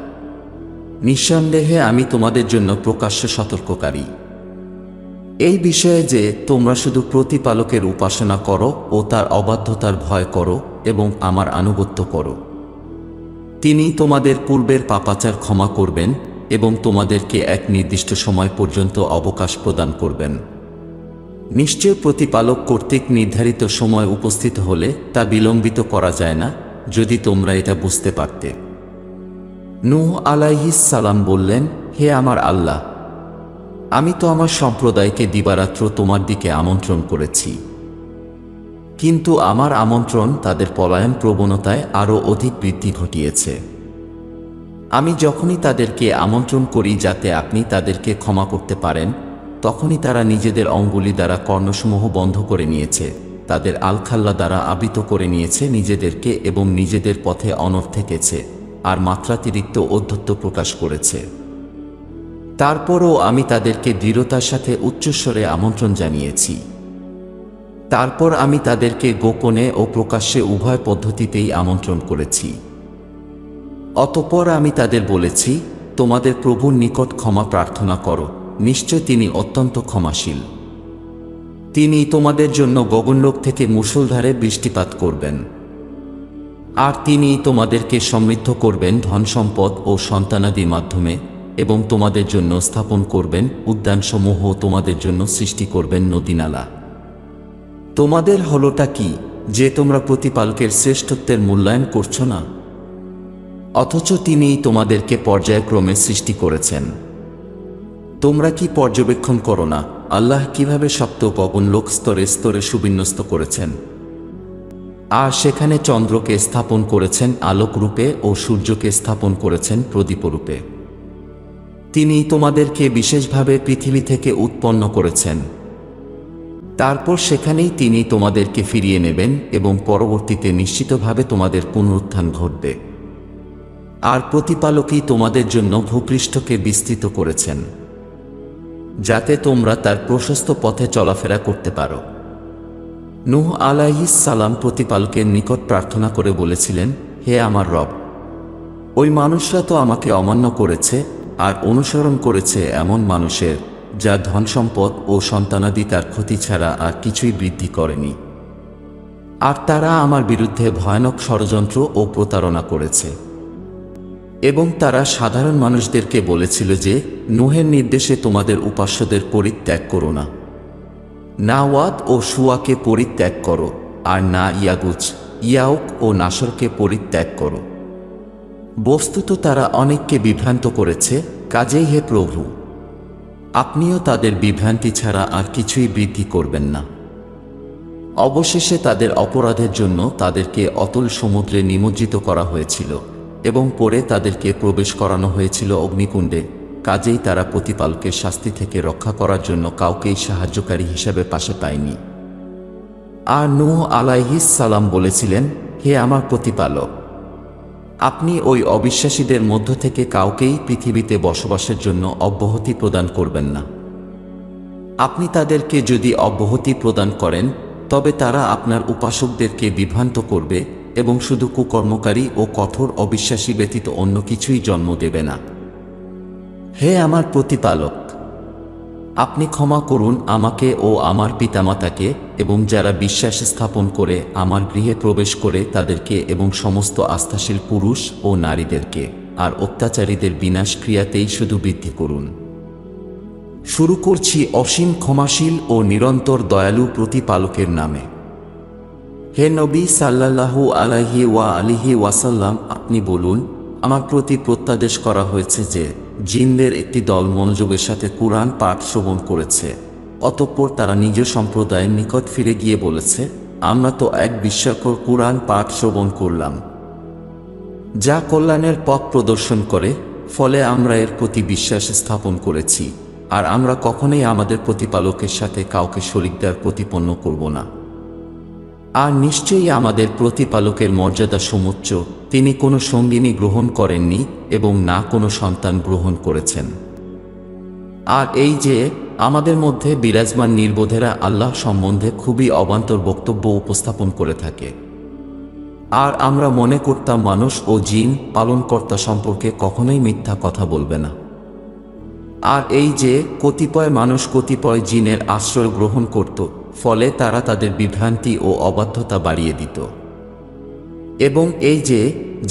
নিঃসন্দেহে আমি তোমাদের জন্য প্রকাশ্য সতর্ককারী এই বিষয়ে যে তোমরা শুধু প্রতিপালকের উপাসনা করো ও তার অবাধ্যতার ভয় করো এবং আমার আনুগত্য করো। তিনি তোমাদের পূর্বের পাপাচার ক্ষমা করবেন এবং তোমাদেরকে এক নির্দিষ্ট সময় পর্যন্ত অবকাশ প্রদান করবেন। নিশ্চয় প্রতিপালক কর্তৃক নির্ধারিত সময় উপস্থিত হলে তা বিলম্বিত করা যায় না, যদি তোমরা এটা বুঝতে পারতে। নূহ আলাইহিস সালাম বললেন, হে আমার আল্লাহ, আমি তো আমার সম্প্রদায়কে দিবারাত্র তোমার দিকে আমন্ত্রণ করেছি, কিন্তু আমার আমন্ত্রণ তাদের পলায়ন প্রবণতায় আরও অধিক বৃদ্ধি ঘটিয়েছে। আমি যখনই তাদেরকে আমন্ত্রণ করি যাতে আপনি তাদেরকে ক্ষমা করতে পারেন, তখনই তারা নিজেদের অঙ্গুলি দ্বারা কর্ণসমূহ বন্ধ করে নিয়েছে, তাদের আলখাল্লা দ্বারা আবৃত করে নিয়েছে নিজেদেরকে এবং নিজেদের পথে অনড় থেকেছে, আর মাত্রাতিরিক্ত ঔদ্ধত্য প্রকাশ করেছে। তারপরও আমি তাদেরকে দৃঢ়তার সাথে উচ্চস্বরে আমন্ত্রণ জানিয়েছি। তারপর আমি তাদেরকে গোপনে ও প্রকাশ্যে উভয় পদ্ধতিতেই আমন্ত্রণ করেছি। অতঃপর আমি তাদের বলেছি, তোমাদের প্রভুর নিকট ক্ষমা প্রার্থনা করো, নিশ্চয় তিনি অত্যন্ত ক্ষমাশীল। তিনি তোমাদের জন্য গগনলোক থেকে মুষলধারে বৃষ্টিপাত করবেন, আর তিনি তোমাদেরকে সমৃদ্ধ করবেন ধনসম্পদ ও সন্তানাদির মাধ্যমে, এবং তোমাদের জন্য স্থাপন করবেন উদ্যানসমূহ, তোমাদের জন্য সৃষ্টি করবেন নদীনালা। তোমাদের হলোটা কি যে তোমরা প্রতিপালকের শ্রেষ্ঠত্বের মূল্যায়ন করছো না? অথচ তিনিই তোমাদেরকে পর্যায়ক্রমে সৃষ্টি করেছেন। তোমরা কি পর্যবেক্ষণ করো না আল্লাহ কিভাবে সপ্ত গগনলোক স্তরে স্তরে সুবিন্যস্ত করেছেন, আর সেখানে চন্দ্রকে স্থাপন করেছেন আলোকরূপে ও সূর্যকে স্থাপন করেছেন প্রদীপরূপে। তিনি তোমাদেরকে বিশেষভাবে পৃথিবী থেকে উৎপন্ন করেছেন, তারপর সেখানেই তিনি তোমাদেরকে ফিরিয়ে নেবেন এবং পরবর্তীতে নিশ্চিতভাবে তোমাদের পুনরুত্থান ঘটবে। আর প্রতিপালকই তোমাদের জন্য ভূপৃষ্ঠকে বিস্তৃত করেছেন যাতে তোমরা তার প্রশস্ত পথে চলাফেরা করতে পারো। নূহ আলাইহিস সালাম প্রতিপালকের নিকট প্রার্থনা করে বলেছিলেন, হে আমার রব, ওই মানুষরা তো আমাকে অমান্য করেছে আর অনুসরণ করেছে এমন মানুষের যা ধনসম্পদ ও সন্তানাদি তার ক্ষতি ছাড়া আর কিছুই বৃদ্ধি করেনি, আর তারা আমার বিরুদ্ধে ভয়ানক ষড়যন্ত্র ও প্রতারণা করেছে। এবং তারা সাধারণ মানুষদেরকে বলেছিল যে নূহের নির্দেশে তোমাদের উপাস্যদের পরিত্যাগ করো না, না ওয়াদ ও শুয়াকে পরিত্যাগ করো, আর না ইয়াগুজ, ইয়াউক ও নাসরকে পরিত্যাগ করো। বস্তুত তারা অনেককে বিভ্রান্ত করেছে, কাজেই হে প্রভু, আপনিও তাদের বিভ্রান্তি ছাড়া আর কিছুই বৃদ্ধি করবেন না। অবশেষে তাদের অপরাধের জন্য তাদেরকে অতল সমুদ্রে নিমজ্জিত করা হয়েছিল এবং পরে তাদেরকে প্রবেশ করানো হয়েছিল অগ্নিকুণ্ডে। কাজেই তারা প্রতিপালকের শাস্তি থেকে রক্ষা করার জন্য কাউকেই সাহায্যকারী হিসাবে পাশে পায়নি। আর নূহ আলাইহিস সালাম বলেছিলেন, হে আমার প্রতিপালক, আপনি ওই অবিশ্বাসীদের মধ্য থেকে কাউকেই পৃথিবীতে বসবাসের জন্য অব্যাহতি প্রদান করবেন না। আপনি তাদেরকে যদি অব্যাহতি প্রদান করেন তবে তারা আপনার উপাসকদেরকে বিভ্রান্ত করবে এবং শুধু কুকর্মকারী ও কঠোর অবিশ্বাসী ব্যতীত অন্য কিছুই জন্ম দেবে না। হে আমার প্রতিপালক, আপনি ক্ষমা করুন আমাকে ও আমার পিতামাতাকে এবং যারা বিশ্বাস স্থাপন করে আমার গৃহে প্রবেশ করে তাদেরকে এবং সমস্ত আস্থাশীল পুরুষ ও নারীদেরকে, আর অত্যাচারীদের বিনাশ ক্রিয়াতেই শুধু বৃদ্ধি করুন। শুরু করছি অসীম ক্ষমাশীল ও নিরন্তর দয়ালু প্রতিপালকের নামে। হে নবী সাল্লাল্লাহু আলাইহি ওয়া আলিহি ওয়াসাল্লাম, আপনি বলুন, আমার প্রতি প্রত্যাদেশ করা হয়েছে যে জিনদের একটি দল মনোযোগের সাথে কুরআন পাঠ শ্রবণ করেছে। অতঃপর তারা নিজ সম্প্রদায়ের নিকট ফিরে গিয়ে বলেছে, আমরা তো এক বিস্ময়কর কুরআন পাঠ শ্রবণ করলাম, যা কল্যাণের পথ প্রদর্শন করে, ফলে আমরা এর প্রতি বিশ্বাস স্থাপন করেছি, আর আমরা কখনোই আমাদের প্রতিপালকের সাথে কাউকে শরীক দেওয়ার প্রতিপন্ন করব না। আর নিশ্চয়ই আমাদের প্রতিপালকের মর্যাদা সমুচ্চ, তিনি কোনো সঙ্গিনী গ্রহণ করেননি এবং না কোনো সন্তান গ্রহণ করেছেন। আর এই যে আমাদের মধ্যে বিরাজমান নির্বোধেরা আল্লাহ সম্বন্ধে খুবই অবান্তর বক্তব্য উপস্থাপন করে থাকে, আর আমরা মনে করতাম মানুষ ও জিন পালনকর্তা সম্পর্কে কখনোই মিথ্যা কথা বলবে না। আর এই যে কতিপয় মানুষ কতিপয় জিনের আশ্রয় গ্রহণ করত, ফলে তারা তাদের বিভ্রান্তি ও অবাধ্যতা বাড়িয়ে দিত। এবং এই যে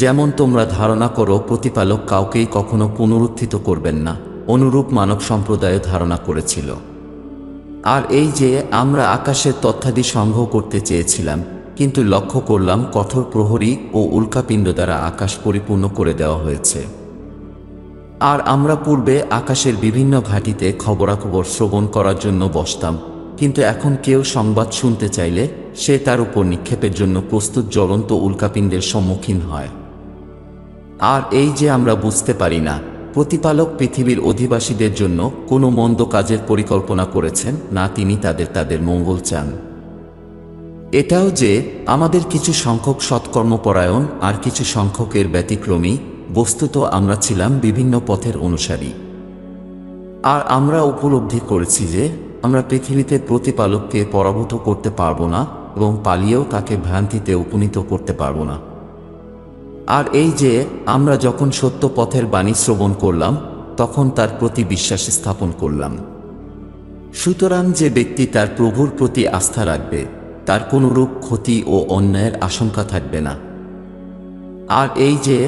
যেমন তোমরা ধারণা করো প্রতিপালক কাউকেই কখনো পুনরুত্থিত করবেন না, অনুরূপ মানব সম্প্রদায় ধারণা করেছিল। আর এই যে আমরা আকাশের তথ্যাদি সংগ্রহ করতে চেয়েছিলাম, কিন্তু লক্ষ্য করলাম কঠোর প্রহরী ও উল্কাপিণ্ড দ্বারা আকাশ পরিপূর্ণ করে দেওয়া হয়েছে। আর আমরা পূর্বে আকাশের বিভিন্ন ঘাঁটিতে খবরাখবর শ্রবণ করার জন্য বসতাম, কিন্তু এখন কেউ সংবাদ শুনতে চাইলে সে তার উপর নিক্ষেপের জন্য প্রস্তুত জ্বলন্ত উল্কাপিণ্ডের সম্মুখীন হয়। আর এই যে আমরা বুঝতে পারি না প্রতিপালক পৃথিবীর অধিবাসীদের জন্য কোনো মন্দ কাজের পরিকল্পনা করেছেন না, তিনি তাদের মঙ্গল চান। এটাও যে আমাদের কিছু সংখ্যক সৎকর্মপরায়ণ আর কিছু সংখ্যকের ব্যতিক্রমী, বস্তুত আমরা ছিলাম বিভিন্ন পথের অনুসারী। আর আমরা উপলব্ধি করেছি যে আমরা পৃথিবীতে প্রতিপালককে পরাভূত করতে পারব না এবং পালিয়েও তাকে ভ্রান্তিতে উপনীত করতে পারব না। আর এই যে আমরা যখন সত্য পথের বাণী শ্রবণ করলাম তখন তার প্রতি বিশ্বাস স্থাপন করলাম। সুতরাং যে ব্যক্তি তার প্রভুর প্রতি আস্থা রাখবে তার কোনরূপ ক্ষতি ও অন্যায়ের আশঙ্কা থাকবে না। আর এই যে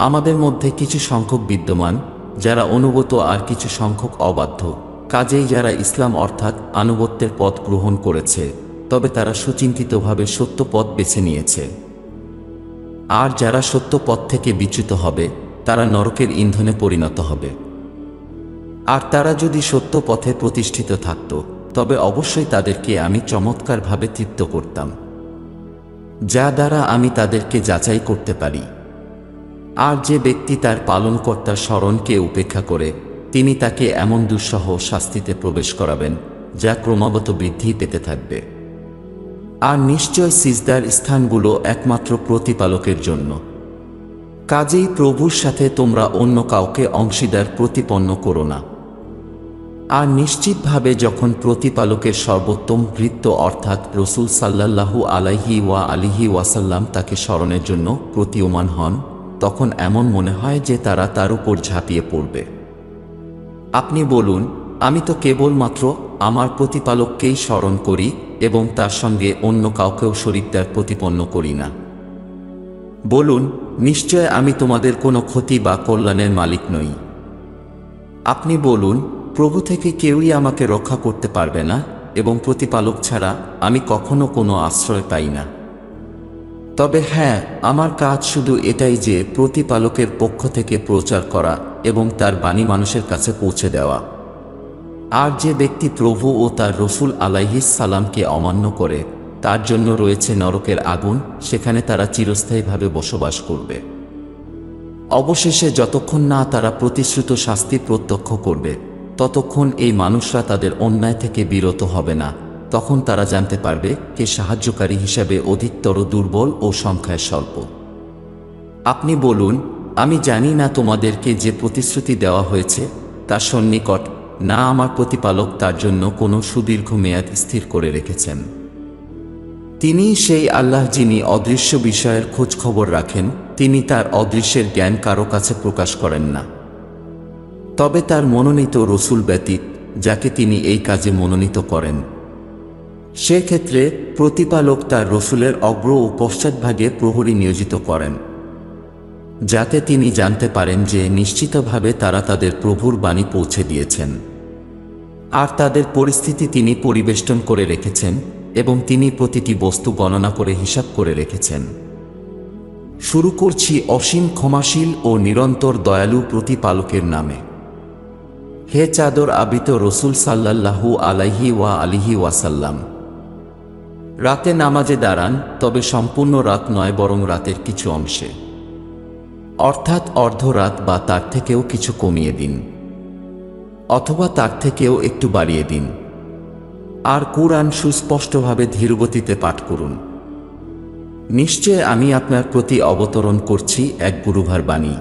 আমাদের মধ্যে কিছু সংখ্যক বিদ্যমান যারা অনুগত আর কিছু সংখ্যক অবাধ্য, কাজেই যারা ইসলাম অর্থাৎ আনুগত্যের পথ গ্রহণ করেছে তবে তারা সুচিন্তিতভাবে সত্য পথ বেছে নিয়েছে। আর যারা সত্য পথ থেকে বিচ্যুত হবে তারা নরকের ইন্ধনে পরিণত হবে। আর তারা যদি সত্য পথে প্রতিষ্ঠিত থাকত তবে অবশ্যই তাদেরকে আমি চমৎকারভাবে তৃপ্ত করতাম, যা দ্বারা আমি তাদেরকে যাচাই করতে পারি। আর যে ব্যক্তি তার পালনকর্তার স্মরণকে উপেক্ষা করে তিনি তাকে এমন দুঃসহ শাস্তিতে প্রবেশ করাবেন যা ক্রমাগত বৃদ্ধি পেতে থাকবে। আর নিশ্চয় সিজদার স্থানগুলো একমাত্র প্রতিপালকের জন্য, কাজেই প্রভুর সাথে তোমরা অন্য কাউকে অংশীদার প্রতিপন্ন করো না। আর নিশ্চিতভাবে যখন প্রতিপালকের সর্বোত্তম ভৃত্য অর্থাৎ রসুল সাল্লাল্লাহু আলাইহি ওয়া আলিহি ওয়াসাল্লাম তাকে স্মরণের জন্য প্রতীয়মান হন তখন এমন মনে হয় যে তারা তার উপর ঝাঁপিয়ে পড়বে। আপনি বলুন, আমি তো কেবলমাত্র আমার প্রতিপালককেই স্মরণ করি এবং তার সঙ্গে অন্য কাউকেও শরীকদার প্রতিপন্ন করি না। বলুন, নিশ্চয় আমি তোমাদের কোনো ক্ষতি বা কল্যাণের মালিক নই। আপনি বলুন, প্রভু থেকে কেউই আমাকে রক্ষা করতে পারবে না এবং প্রতিপালক ছাড়া আমি কখনো কোনো আশ্রয় পাই না। তবে হ্যাঁ, আমার কাজ শুধু এটাই যে প্রতিপালকের পক্ষ থেকে প্রচার করা এবং তার বাণী মানুষের কাছে পৌঁছে দেওয়া। আর যে ব্যক্তি প্রভু ও তার রসুল আলাইহিস সালামকে অমান্য করে তার জন্য রয়েছে নরকের আগুন, সেখানে তারা চিরস্থায়ীভাবে বসবাস করবে। অবশেষে যতক্ষণ না তারা প্রতিশ্রুত শাস্তি প্রত্যক্ষ করবে ততক্ষণ এই মানুষরা তাদের অন্যায় থেকে বিরত হবে না। তখন তারা জানতে পারবে কে সাহায্যকারী হিসাবে অধিকতর দুর্বল ও সংখ্যায় স্বল্প। আপনি বলুন, আমি জানি না তোমাদেরকে যে প্রতিশ্রুতি দেওয়া হয়েছে তার সন্নিকট, না আমার প্রতিপালক তার জন্য কোনো সুদীর্ঘ মেয়াদ স্থির করে রেখেছেন। তিনি সেই আল্লাহ যিনি অদৃশ্য বিষয়ের খোঁজ খবর রাখেন, তিনি তার অদৃশ্যের জ্ঞান কারো কাছে প্রকাশ করেন না, তবে তার মনোনীত রসুল ব্যতীত যাকে তিনি এই কাজে মনোনীত করেন। সেক্ষেত্রে প্রতিপালক তার রসুলের অগ্র ও পশ্চাৎভাগে প্রহরী নিয়োজিত করেন, যাতে তিনি জানতে পারেন যে নিশ্চিতভাবে তারা তাদের প্রভুর বাণী পৌঁছে দিয়েছেন। আর তাদের পরিস্থিতি তিনি পরিবেষ্টন করে রেখেছেন এবং তিনি প্রতিটি বস্তু গণনা করে হিসাব করে রেখেছেন। শুরু করছি অসীম ক্ষমাশীল ও নিরন্তর দয়ালু প্রতিপালকের নামে। হে চাদর আবৃত রসুল সাল্লাল্লাহু আলাইহি ওয়া আলিহি ওয়াসাল্লাম, রাতে নামাজে দাঁড়ান, তবে সম্পূর্ণ রাত নয় বরং রাতের কিছু অংশে, অর্থাৎ অর্ধরাত বা তার থেকেও কিছু কমিয়ে দিন, অথবা তার থেকেও একটু বাড়িয়ে দিন। আর কুরআন সুস্পষ্টভাবে ধীরগতিতে পাঠ করুন। নিশ্চয় আমি আপনার প্রতি অবতরণ করছি এক গুরুভার বাণী।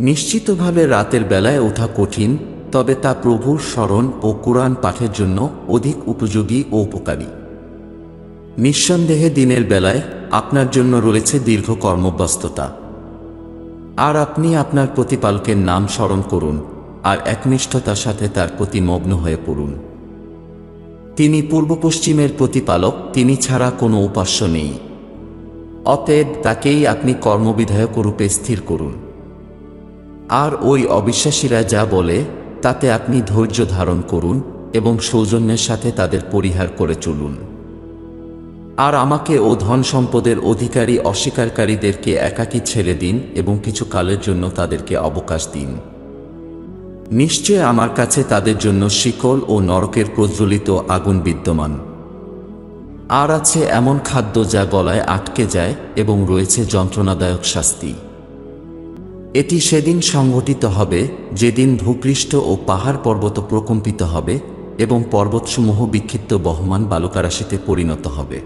নিশ্চিতভাবে রাতের বেলায় ওঠা কঠিন, তবে তা প্রভুর স্মরণ ও কুরআন পাঠের জন্য অধিক উপযোগী ও উপকারী। নিঃসন্দেহে দিনের বেলায় আপনার জন্য রয়েছে দীর্ঘ কর্মব্যস্ততা। আর আপনি আপনার প্রতিপালকের নাম স্মরণ করুন আর একনিষ্ঠতার সাথে তার প্রতি মগ্ন হয়ে পড়ুন। তিনি পূর্ব পশ্চিমের প্রতিপালক, তিনি ছাড়া কোনো উপাস্য নেই। অতএব তাকেই আপনি কর্মবিধায়ক রূপে স্থির করুন। আর ওই অবিশ্বাসীরা যা বলে তাতে আপনি ধৈর্য ধারণ করুন এবং সৌজন্যের সাথে তাদের পরিহার করে চলুন। আর আমাকে ও ধন সম্পদের অধিকারী অস্বীকারীদেরকে একাকী ছেড়ে দিন এবং কিছু কালের জন্য তাদেরকে অবকাশ দিন। নিশ্চয় আমার কাছে তাদের জন্য শিকল ও নরকের প্রজ্বলিত আগুন বিদ্যমান। আর আছে এমন খাদ্য যা গলায় আটকে যায় এবং রয়েছে যন্ত্রণাদায়ক শাস্তি। এটি সেদিন সংঘটিত হবে যেদিন ভূপৃষ্ঠ ও পাহাড় পর্বত প্রকম্পিত হবে এবং পর্বতসমূহ বিক্ষিপ্ত বহমান বালুকারাশিতে পরিণত হবে।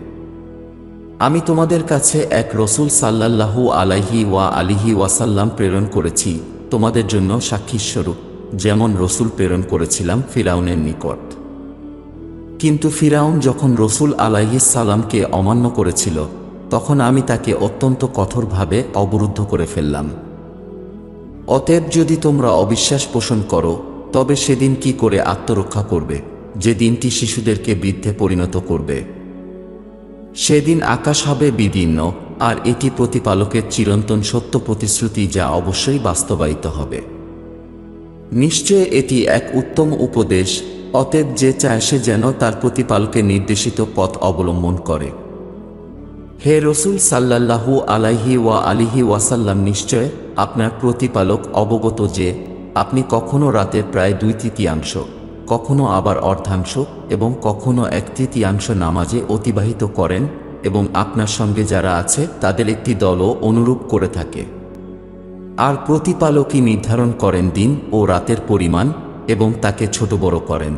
আমি তোমাদের কাছে এক রসুল সাল্লাল্লাহু আলাইহি ওয়া আলিহি ওয়াসাল্লাম প্রেরণ করেছি তোমাদের জন্য সাক্ষীস্বরূপ, যেমন রসুল প্রেরণ করেছিলাম ফিরাউনের নিকট। কিন্তু ফিরাউন যখন রসুল আলাইহিস সালামকে অমান্য করেছিল তখন আমি তাকে অত্যন্ত কঠোরভাবে অবরুদ্ধ করে ফেললাম। অতএব যদি তোমরা অবিশ্বাস পোষণ করো তবে সেদিন কি করে আত্মরক্ষা করবে, যে দিনটি শিশুদেরকে বৃদ্ধে পরিণত করবে? সেদিন আকাশ হবে বিদীর্ণ, আর এটি প্রতিপালকের চিরন্তন সত্য প্রতিশ্রুতি যা অবশ্যই বাস্তবায়িত হবে। নিশ্চয় এটি এক উত্তম উপদেশ, অতএব যে চায় সে যেন তার প্রতিপালকের নির্দেশিত পথ অবলম্বন করে। হে রসুল সাল্লাল্লাহু আলাইহি ওয়া আলিহি ওয়াসাল্লাম, নিশ্চয় আপনার প্রতিপালক অবগত যে আপনি কখনো রাতের প্রায় 2/3, কখনো আবার অর্ধাংশ এবং কখনো 1/3 নামাজে অতিবাহিত করেন এবং আপনার সঙ্গে যারা আছে তাদের একটি দলও অনুরূপ করে থাকে। আর প্রতিপালকই নির্ধারণ করেন দিন ও রাতের পরিমাণ এবং তাকে ছোট বড় করেন।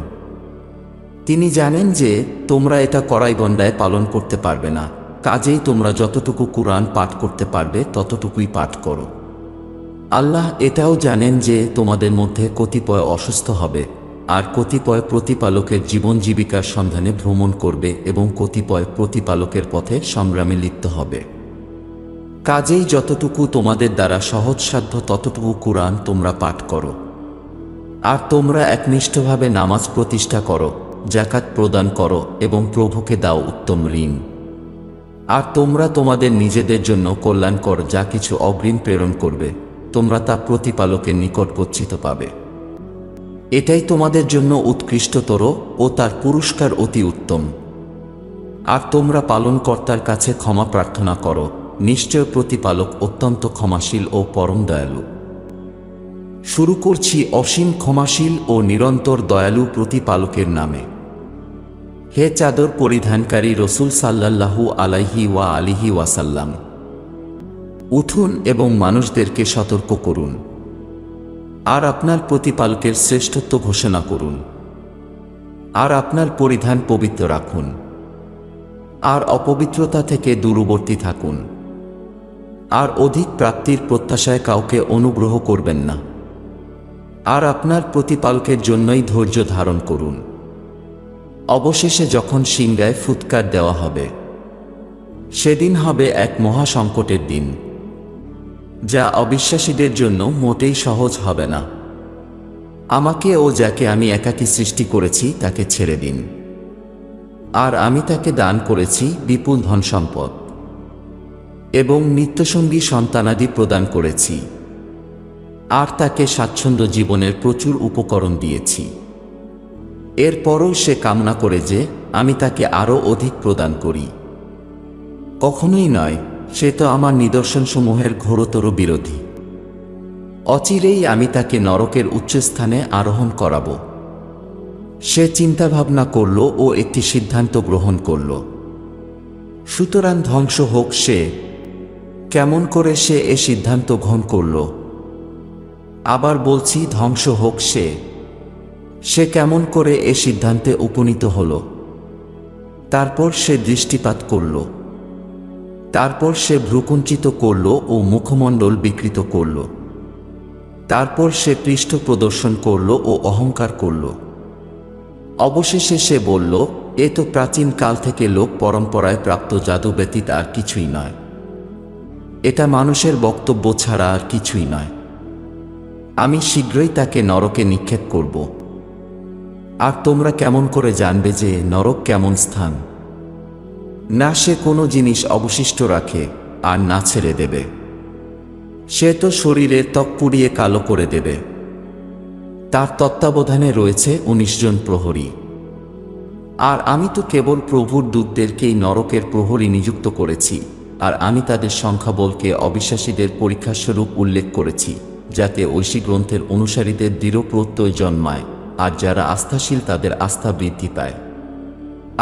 তিনি জানেন যে তোমরা এটা কড়াইগণ্ডায় পালন করতে পারবে না, কাজেই তোমরা যতটুকু কুরআন পাঠ করতে পারবে ততটুকুই পাঠ করো। আল্লাহ এটাও জানেন যে তোমাদের মধ্যে কতিপয় অসুস্থ হবে, আর কতিপয় প্রতিপালকের জীবন জীবিকার সন্ধানে ভ্রমণ করবে এবং কতিপয় প্রতিপালকের পথে সংগ্রামে লিপ্ত হবে। কাজেই যতটুকু তোমাদের দ্বারা সহজসাধ্য ততটুকু কুরআন তোমরা পাঠ করো। আর তোমরা একনিষ্ঠভাবে নামাজ প্রতিষ্ঠা করো, যাকাত প্রদান করো এবং প্রভুকে দাও উত্তম ঋণ। আর তোমরা তোমাদের নিজেদের জন্য কল্যাণকর যা কিছু অগ্রিম প্রেরণ করবে তোমরা তা প্রতিপালকের নিকট গচ্ছিত পাবে। এটাই তোমাদের জন্য উৎকৃষ্টতর ও তার পুরস্কার অতি উত্তম। আর তোমরা পালনকর্তার কাছে ক্ষমা প্রার্থনা করো, নিশ্চয় প্রতিপালক অত্যন্ত ক্ষমাশীল ও পরম দয়ালু। শুরু করছি অসীম ক্ষমাশীল ও নিরন্তর দয়ালু প্রতিপালকের নামে। হে চাদর পরিধানকারী রসূল সাল্লাল্লাহু আলাইহি ওয়া আলিহি ওয়াসাল্লাম, উঠুন এবং মানুষদেরকে সতর্ক করুন আর আপনার প্রতিপালকের শ্রেষ্ঠত্ব ঘোষণা করুন, আর আপনার পরিধান পবিত্র রাখুন, আর অপবিত্রতা থেকে দূরবর্তী থাকুন, আর অধিক প্রাপ্তির প্রত্যাশায় কাউকে অনুগ্রহ করবেন না, আর আপনার প্রতিপালকের জন্যই ধৈর্য ধারণ করুন। অবশেষে যখন সিংহায় ফুৎকার দেওয়া হবে, সেদিন হবে এক মহা সংকটের দিন, যা অবিশ্বাসীদের জন্য মোটেই সহজ হবে না। আমাকে ও যাকে আমি একাকী সৃষ্টি করেছি তাকে ছেড়ে দিন, আর আমি তাকে দান করেছি বিপুল ধনসম্পদ এবং নিত্যসঙ্গী সন্তানাদি প্রদান করেছি, আর তাকে স্বাচ্ছন্দ্য জীবনের প্রচুর উপকরণ দিয়েছি। এরপরও সে কামনা করে যে আমি তাকে আরও অধিক প্রদান করি। কখনোই নয়, সে তো আমার নিদর্শনসমূহের ঘোরতর বিরোধী। অচিরেই আমি তাকে নরকের উচ্চস্থানে আরোহণ করাব। সে চিন্তাভাবনা করল ও একটি সিদ্ধান্ত গ্রহণ করল। সুতরাং ধ্বংস হোক সে। কেমন করে সে এ সিদ্ধান্ত গ্রহণ করল? আবার বলছি, ধ্বংস হোক সে। সে কেমন করে এ সিদ্ধান্তে উপনীত হল? তারপর সে দৃষ্টিপাত করল, তারপর সে ভ্রুকুঞ্চিত করল ও মুখমণ্ডল বিকৃত করল, তারপর সে পৃষ্ঠ প্রদর্শন করল ও অহংকার করল। অবশেষে সে বলল, এ তো প্রাচীন কাল থেকে লোক পরম্পরায় প্রাপ্ত জাদু ব্যতীত আর কিছুই নয়। এটা মানুষের বক্তব্য ছাড়া আর কিছুই নয়। আমি শীঘ্রই তাকে নরকে নিক্ষেপ করব। আর তোমরা কেমন করে জানবে যে নরক কেমন স্থান? না সে কোনো জিনিস অবশিষ্ট রাখে আর না ছেড়ে দেবে। সে তো শরীরের ত্বক পুড়িয়ে কালো করে দেবে। তার তত্ত্বাবধানে রয়েছে 19 জন প্রহরী। আর আমি তো কেবল প্রভুর দূতদেরকেই নরকের প্রহরী নিযুক্ত করেছি, আর আমি তাদের সংখ্যাবলকে অবিশ্বাসীদের পরীক্ষাস্বরূপ উল্লেখ করেছি, যাতে ঐশী গ্রন্থের অনুসারীদের দৃঢ় প্রত্যয় জন্মায়, আর যারা আস্থাশীল তাদের আস্থা বৃদ্ধি পায়,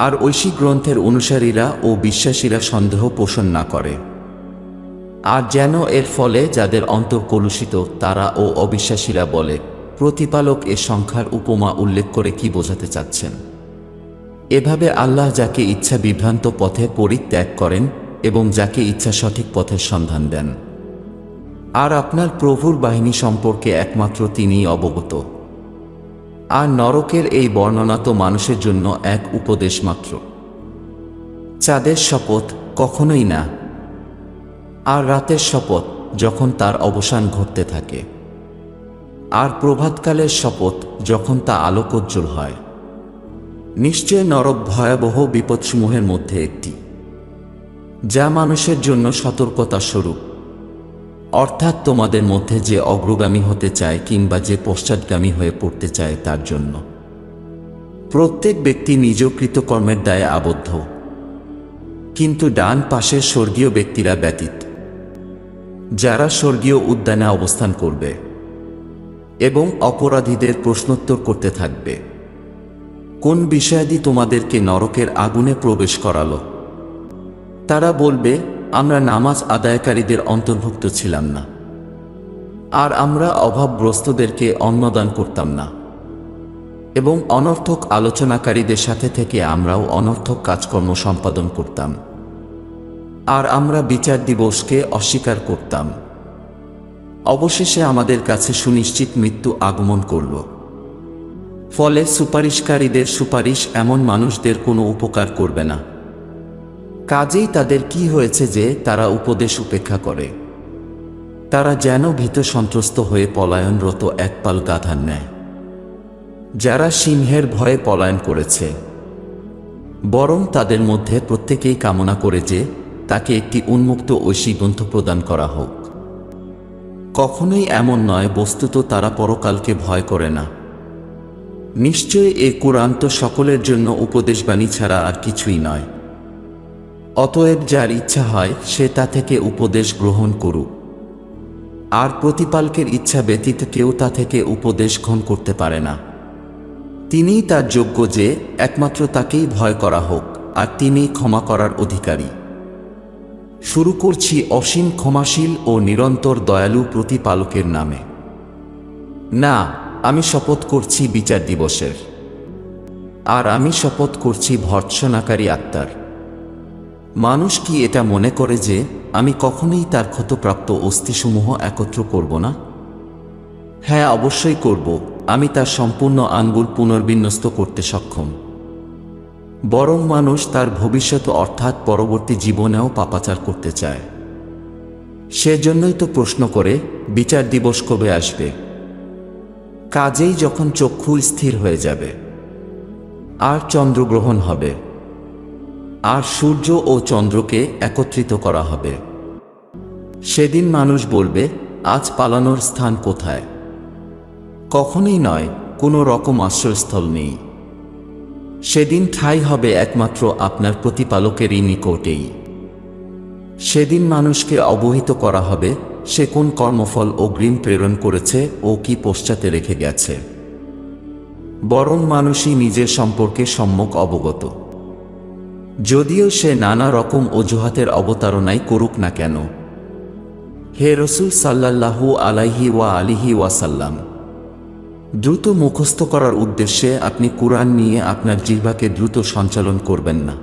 আর ঐশী গ্রন্থের অনুসারীরা ও বিশ্বাসীরা সন্দেহ পোষণ না করে। আর যেন এর ফলে যাদের অন্তর কলুষিত তারা ও অবিশ্বাসীরা বলে, প্রতিপালক এ সংখ্যার উপমা উল্লেখ করে কি বোঝাতে চাচ্ছেন? এভাবে আল্লাহ যাকে ইচ্ছা বিভ্রান্ত পথে পরিত্যাগ করেন এবং যাকে ইচ্ছা সঠিক পথের সন্ধান দেন। আর আপনার প্রভুর বাহিনী সম্পর্কে একমাত্র তিনিই অবগত। আর নরকের এই বর্ণনা তো মানুষের জন্য এক উপদেশ মাত্র। চাঁদের শপথ, কখনোই না। আর রাতের শপথ, যখন তার অবসান ঘটতে থাকে। আর প্রভাতকালের শপথ, যখন তা আলোকোজ্জ্বল হয়। নিশ্চয় নরক ভয়াবহ বিপদসমূহের মধ্যে একটি, যা মানুষের জন্য সতর্কতা স্বরূপ। অর্থাৎ তোমাদের মধ্যে যে অগ্রগামী হতে চায় কিংবা যে পশ্চাৎগামী হয়ে পড়তে চায় তার জন্য। প্রত্যেক ব্যক্তি নিজ কৃতকর্মের দায়ে আবদ্ধ, কিন্তু ডান পাশের স্বর্গীয় ব্যক্তিরা ব্যতীত, যারা স্বর্গীয় উদ্যানে অবস্থান করবে এবং অপরাধীদের প্রশ্নোত্তর করতে থাকবে। কোন বিষয়াদি তোমাদেরকে নরকের আগুনে প্রবেশ করালো? তারা বলবে, আমরা নামাজ আদায়কারীদের অন্তর্ভুক্ত ছিলাম না, আর আমরা অভাবগ্রস্তদেরকে অন্নদান করতাম না, এবং অনর্থক আলোচনাকারীদের সাথে থেকে আমরাও অনর্থক কাজকর্ম সম্পাদন করতাম, আর আমরা বিচার দিবসকে অস্বীকার করতাম। অবশেষে আমাদের কাছে সুনিশ্চিত মৃত্যু আগমন করল। ফলে সুপারিশকারীদের সুপারিশ এমন মানুষদের কোনো উপকার করবে না। কাজেই তাদের কি হয়েছে যে তারা উপদেশ উপেক্ষা করে? তারা যেন ভীত সন্ত্রস্ত হয়ে পলায়নরত একপাল গাধার ন্যায়, যারা সিংহের ভয়ে পলায়ন করেছে। বরং তাদের মধ্যে প্রত্যেকেই কামনা করে যে তাকে একটি উন্মুক্ত ঐশী গ্রন্থ প্রদান করা হোক। কখনোই এমন নয়, বস্তুত তারা পরকালকে ভয় করে না। নিশ্চয় এ কুরআন তো সকলের জন্য উপদেশবাণী ছাড়া আর কিছুই নয়। অতএব যার ইচ্ছা হয় সে তা থেকে উপদেশ গ্রহণ করুক। আর প্রতিপালকের ইচ্ছা ব্যতীত কেউ তা থেকে উপদেশ গ্রহণ করতে পারে না। তিনিই তার যোগ্য যে একমাত্র তাকেই ভয় করা হোক, আর তিনিই ক্ষমা করার অধিকারী। শুরু করছি অসীম ক্ষমাশীল ও নিরন্তর দয়ালু প্রতিপালকের নামে। না, আমি শপথ করছি বিচার দিবসের, আর আমি শপথ করছি ভর্ৎসনাকারী আত্মার। মানুষ কি এটা মনে করে যে আমি কখনোই তার ক্ষতপ্রাপ্ত অস্থিসমূহ একত্র করব না? হ্যাঁ, অবশ্যই করব। আমি তার সম্পূর্ণ আঙ্গুল পুনর্বিন্যস্ত করতে সক্ষম। বরং মানুষ তার ভবিষ্যৎ অর্থাৎ পরবর্তী জীবনেও পাপাচার করতে চায়। সেজন্যই তো প্রশ্ন করে বিচার দিবস কবে আসবে। কাজেই যখন চক্ষু স্থির হয়ে যাবে, আর চন্দ্রগ্রহণ হবে, আর সূর্য ও চন্দ্রকে একত্রিত করা হবে, সেদিন মানুষ বলবে, আজ পালানোর স্থান কোথায়? কখনোই নয়, কোনো রকম আশ্রয়স্থল নেই। সেদিন ঠাঁই হবে একমাত্র আপনার প্রতিপালকেরই নিকটেই। সেদিন মানুষকে অবহিত করা হবে সে কোন কর্মফল অগ্রিম প্রেরণ করেছে ও কি পশ্চাতে রেখে গেছে। বরং মানুষই নিজের সম্পর্কে সম্যক অবগত, যদিও সে নানা রকম অজুহাতের অবতারণাই করুক না কেন। হে রসুল সাল্লাল্লাহু আলাইহি ওয়া আলিহি ওয়াসাল্লাম, দ্রুত মুখস্থ করার উদ্দেশ্যে আপনি কুরআন নিয়ে আপনার জিহ্বাকে দ্রুত সঞ্চালন করবেন না।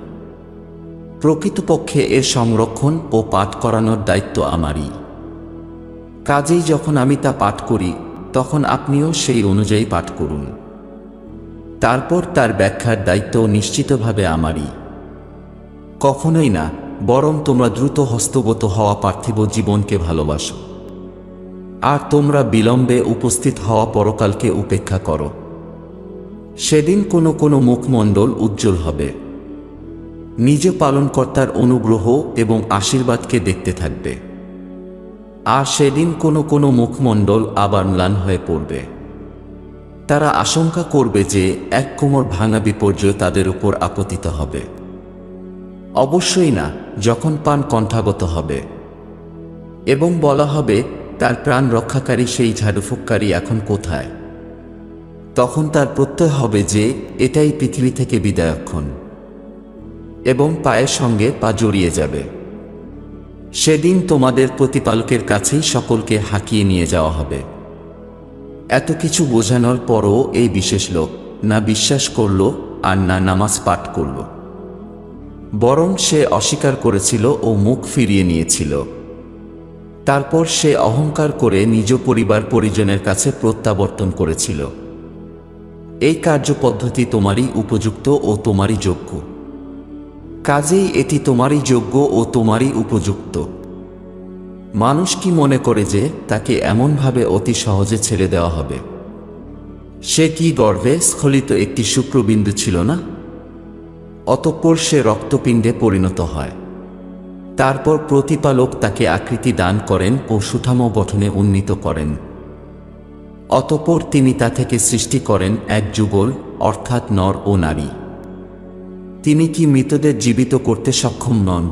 প্রকৃতপক্ষে এর সংরক্ষণ ও পাঠ করানোর দায়িত্ব আমারই। কাজেই যখন আমি তা পাঠ করি, তখন আপনিও সেই অনুযায়ী পাঠ করুন। তারপর তার ব্যাখ্যার দায়িত্ব নিশ্চিতভাবে আমারই। কখনোই না, বরং তোমরা দ্রুত হস্তগত হওয়া পার্থিব জীবনকে ভালোবাসো, আর তোমরা বিলম্বে উপস্থিত হওয়া পরকালকে উপেক্ষা করো। সেদিন কোনো কোনো মুখমণ্ডল উজ্জ্বল হবে, নিজ পালনকর্তার অনুগ্রহ এবং আশীর্বাদকে দেখতে থাকবে। আর সেদিন কোনো কোনো মুখমণ্ডল আবার ম্লান হয়ে পড়বে। তারা আশঙ্কা করবে যে এক কোমর ভাঙা বিপর্যয় তাদের উপর আপতিত হবে। অবশ্যই না, যখন পান কণ্ঠাগত হবে এবং বলা হবে, তার প্রাণ রক্ষাকারী সেই ঝাড়ুফুঁককারী এখন কোথায়? তখন তার প্রত্যয় হবে যে এটাই পৃথিবী থেকে বিদায়ক্ষণ, এবং পায়ের সঙ্গে পা জড়িয়ে যাবে। সেদিন তোমাদের প্রতিপালকের কাছেই সকলকে হাঁকিয়ে নিয়ে যাওয়া হবে। এত কিছু বোঝানোর পরও এই বিশেষ লোক না বিশ্বাস করল আর না নামাজ পাঠ করল, বরং সে অস্বীকার করেছিল ও মুখ ফিরিয়ে নিয়েছিল। তারপর সে অহংকার করে নিজ পরিবার পরিজনের কাছে প্রত্যাবর্তন করেছিল। এই কার্যপদ্ধতি তোমারই উপযুক্ত ও তোমারই যোগ্য। কাজেই এটি তোমারই যোগ্য ও তোমারই উপযুক্ত। মানুষ কি মনে করে যে তাকে এমনভাবে অতি সহজে ছেড়ে দেওয়া হবে? সে কি গর্ভে স্খলিত একটি শুক্রবিন্দু ছিল না? অতঃপর সে রক্তপিণ্ডে পরিণত হয়। তারপর প্রতিপালক তাকে আকৃতি দান করেন ও সুঠাম গঠনে উন্নীত করেন। অতঃপর তিনি তা থেকে সৃষ্টি করেন এক যুগল, অর্থাৎ নর ও নারী। তিনি কি মৃতদের জীবিত করতে সক্ষম নন?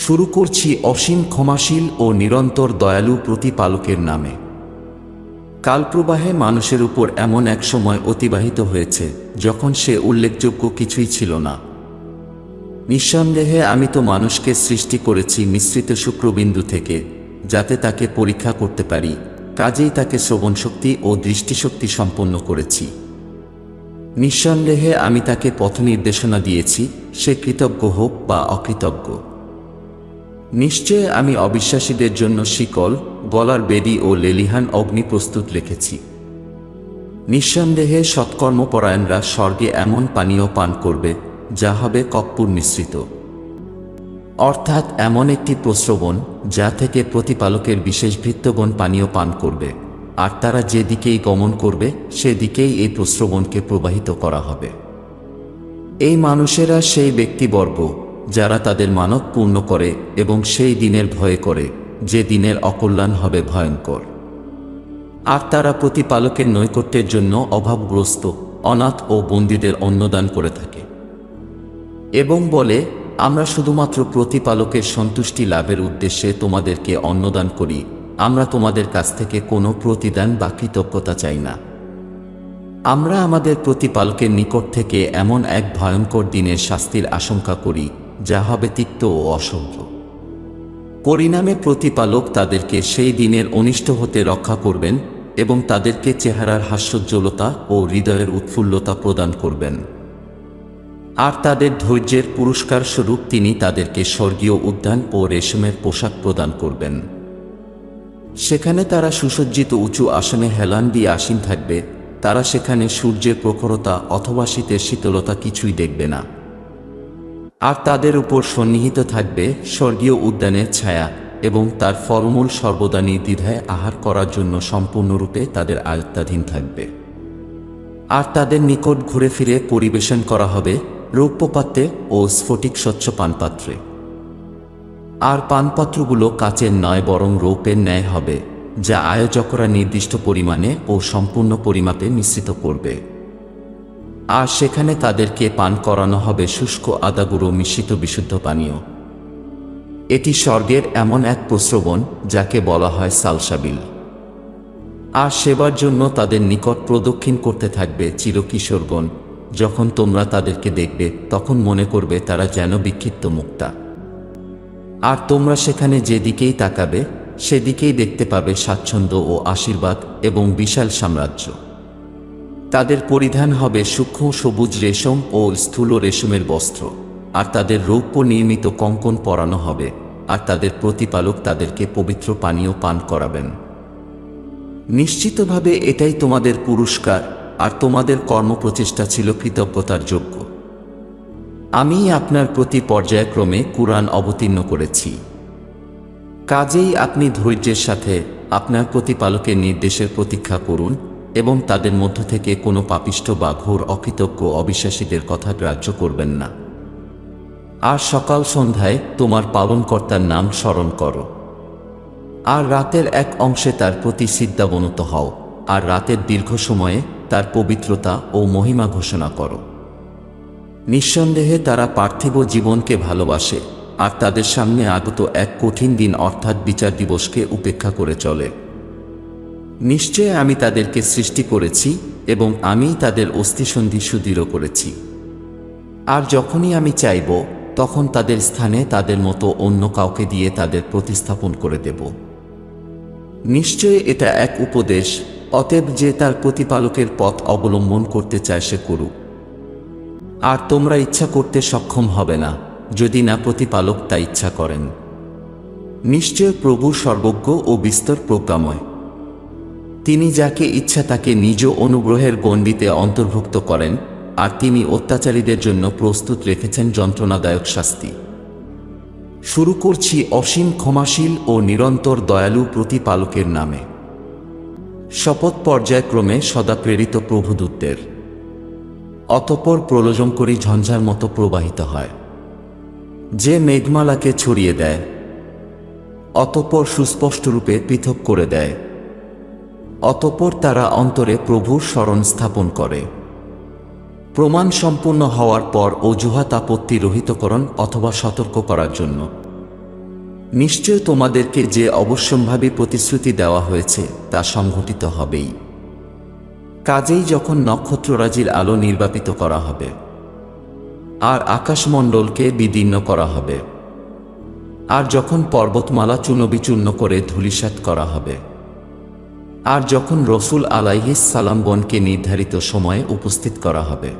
শুরু করছি অসীম ক্ষমাশীল ও নিরন্তর দয়ালু প্রতিপালকের নামে। কালপ্রবাহে মানুষের উপর এমন এক সময় অতিবাহিত হয়েছে যখন সে উল্লেখযোগ্য কিছুই ছিল না। নিঃসন্দেহে আমি তো মানুষকে সৃষ্টি করেছি মিশ্রিত শুক্রবিন্দু থেকে, যাতে তাকে পরীক্ষা করতে পারি। কাজেই তাকে শ্রবণশক্তি ও দৃষ্টিশক্তি সম্পন্ন করেছি। নিঃসন্দেহে আমি তাকে পথ নির্দেশনা দিয়েছি, সে কৃতজ্ঞ হোক বা অকৃতজ্ঞ। নিশ্চয় আমি অবিশ্বাসীদের জন্য শিকল, গলার বেদী ও লেলিহান অগ্নি প্রস্তুত রেখেছি। নিঃসন্দেহে সৎকর্মপরায়ণরা স্বর্গে এমন পানীয় পান করবে যা হবে কর্পূর মিশ্রিত, অর্থাৎ এমন একটি প্রস্রবণ যা থেকে প্রতিপালকের বিশেষ ভৃত্যগণ পানীয় পান করবে, আর তারা যেদিকেই গমন করবে সেদিকেই এই প্রস্রবণকে প্রবাহিত করা হবে। এই মানুষেরা সেই ব্যক্তিবর্গ যারা তাদের মানত পূর্ণ করে এবং সেই দিনের ভয়ে করে যে দিনের অকল্যাণ হবে ভয়ঙ্কর। আর তারা প্রতিপালকের নৈকট্যের জন্য অভাবগ্রস্ত, অনাথ ও বন্দীদের অন্নদান করে থাকে এবং বলে, আমরা শুধুমাত্র প্রতিপালকের সন্তুষ্টি লাভের উদ্দেশ্যে তোমাদেরকে অন্নদান করি, আমরা তোমাদের কাছ থেকে কোনো প্রতিদান বা কৃতজ্ঞতা চাই না। আমরা আমাদের প্রতিপালকের নিকট থেকে এমন এক ভয়ঙ্কর দিনের শাস্তির আশঙ্কা করি যা হবে তিক্ত ও অসহ্য। পরিণামে প্রতিপালক তাদেরকে সেই দিনের অনিষ্ট হতে রক্ষা করবেন এবং তাদেরকে চেহারার হাস্যোজ্জ্বলতা ও হৃদয়ের উৎফুল্লতা প্রদান করবেন। আর তাদের ধৈর্যের পুরস্কার স্বরূপ তিনি তাদেরকে স্বর্গীয় উদ্যান ও রেশমের পোশাক প্রদান করবেন। সেখানে তারা সুসজ্জিত উঁচু আসনে হেলান দিয়ে আসীন থাকবে। তারা সেখানে সূর্যের প্রখরতা অথবা শীতের শীতলতা কিছুই দেখবে না। আর তাদের উপর সন্নিহিত থাকবে স্বর্গীয় উদ্যানের ছায়া এবং তার ফলমূল সর্বদা নির্দ্বিধায় আহার করার জন্য সম্পূর্ণরূপে তাদের আয়ত্তাধীন থাকবে। আর তাদের নিকট ঘুরে ফিরে পরিবেশন করা হবে রৌপ্যপাত্রে ও স্ফটিক স্বচ্ছ পানপাত্রে। আর পানপাত্রগুলো কাচের নয় বরং রৌপের ন্যায় হবে, যা আয়োজকরা নির্দিষ্ট পরিমাণে ও সম্পূর্ণ পরিমাপে মিশ্রিত করবে। আর সেখানে তাদেরকে পান করানো হবে শুষ্ক আদাগুঁড়ো মিশ্রিত বিশুদ্ধ পানীয়। এটি স্বর্গের এমন এক প্রস্রবণ যাকে বলা হয় সালসাবিল। আর সেবার জন্য তাদের নিকট প্রদক্ষিণ করতে থাকবে চিরকিশোরগণ। যখন তোমরা তাদেরকে দেখবে তখন মনে করবে তারা যেন বিক্ষিপ্ত মুক্তা। আর তোমরা সেখানে যেদিকেই তাকাবে সেদিকেই দেখতে পাবে স্বাচ্ছন্দ্য ও আশীর্বাদ এবং বিশাল সাম্রাজ্য। তাদের পরিধান হবে সূক্ষ্ম সবুজ রেশম ও স্থূল রেশমের বস্ত্র, আর তাদের রৌপ্য নির্মিত কঙ্কন পরানো হবে, আর তাদের প্রতিপালক তাদেরকে পবিত্র পানীয় পান করাবেন। নিশ্চিতভাবে এটাই তোমাদের পুরস্কার, আর তোমাদের কর্মপ্রচেষ্টা ছিল কৃতজ্ঞতার যোগ্য। আমি আপনার প্রতি পর্যায়ক্রমে কুরআন অবতীর্ণ করেছি। কাজেই আপনি ধৈর্যের সাথে আপনার প্রতিপালকের নির্দেশের প্রতীক্ষা করুন এবং তাদের মধ্য থেকে কোনো পাপিষ্ঠ বা ঘোর অকৃতজ্ঞ অবিশ্বাসীদের কথা গ্রাহ্য করবেন না। আর সকাল সন্ধ্যায় তোমার পালনকর্তার নাম স্মরণ করো। আর রাতের এক অংশে তার প্রতি সিজদাবনত হও, আর রাতের দীর্ঘ সময়ে তার পবিত্রতা ও মহিমা ঘোষণা করো। নিঃসন্দেহে তারা পার্থিব জীবনকে ভালোবাসে, আর তাদের সামনে আগত এক কঠিন দিন অর্থাৎ বিচার দিবসকে উপেক্ষা করে চলে। নিশ্চয় আমি তাদেরকে সৃষ্টি করেছি এবং আমি তাদের অস্থিসন্ধি সুদৃঢ় করেছি। আর যখনই আমি চাইব তখন তাদের স্থানে তাদের মতো অন্য কাউকে দিয়ে তাদের প্রতিস্থাপন করে দেব। নিশ্চয় এটা এক উপদেশ, অতএব যে তার প্রতিপালকের পথ অবলম্বন করতে চায় সে করুক। আর তোমরা ইচ্ছা করতে সক্ষম হবে না যদি না প্রতিপালক তা ইচ্ছা করেন। নিশ্চয় প্রভু সর্বজ্ঞ ও বিস্তর প্রজ্ঞাময়। তিনি যাকে ইচ্ছা তাকে নিজ অনুগ্রহের গণ্ডিতে অন্তর্ভুক্ত করেন, আর তিনি অত্যাচারীদের জন্য প্রস্তুত রেখেছেন যন্ত্রণাদায়ক শাস্তি। শুরু করছি অসীম ক্ষমাশীল ও নিরন্তর দয়ালু প্রতিপালকের নামে। শপথ পর্যায়ক্রমে সদা প্রেরিত প্রভুদূতদের। অতঃপর প্রলয়ঙ্করী ঝঞ্ঝার মতো প্রবাহিত হয়, যে মেঘমালাকে ছড়িয়ে দেয়, অতঃপর সুস্পষ্টরূপে পৃথক করে দেয়। অতঃপর তারা অন্তরে প্রভুর স্মরণ স্থাপন করে। প্রমাণ সম্পূর্ণ হওয়ার পর অজুহাত আপত্তি রহিতকরণ অথবা সতর্ক করার জন্য। নিশ্চয় তোমাদেরকে যে অবশ্যম্ভাবী প্রতিশ্রুতি দেওয়া হয়েছে তা সংঘটিত হবেই। কাজেই যখন নক্ষত্ররাজির আলো নির্বাপিত করা হবে, আর আকাশমণ্ডলকে বিদীর্ণ করা হবে, আর যখন পর্বতমালা চূর্ণবিচূর্ণ করে ধূলিসাৎ করা হবে, আর যখন রসুল আলাইহিস সালামগণকে নির্ধারিত সময়ে উপস্থিত করা হবে।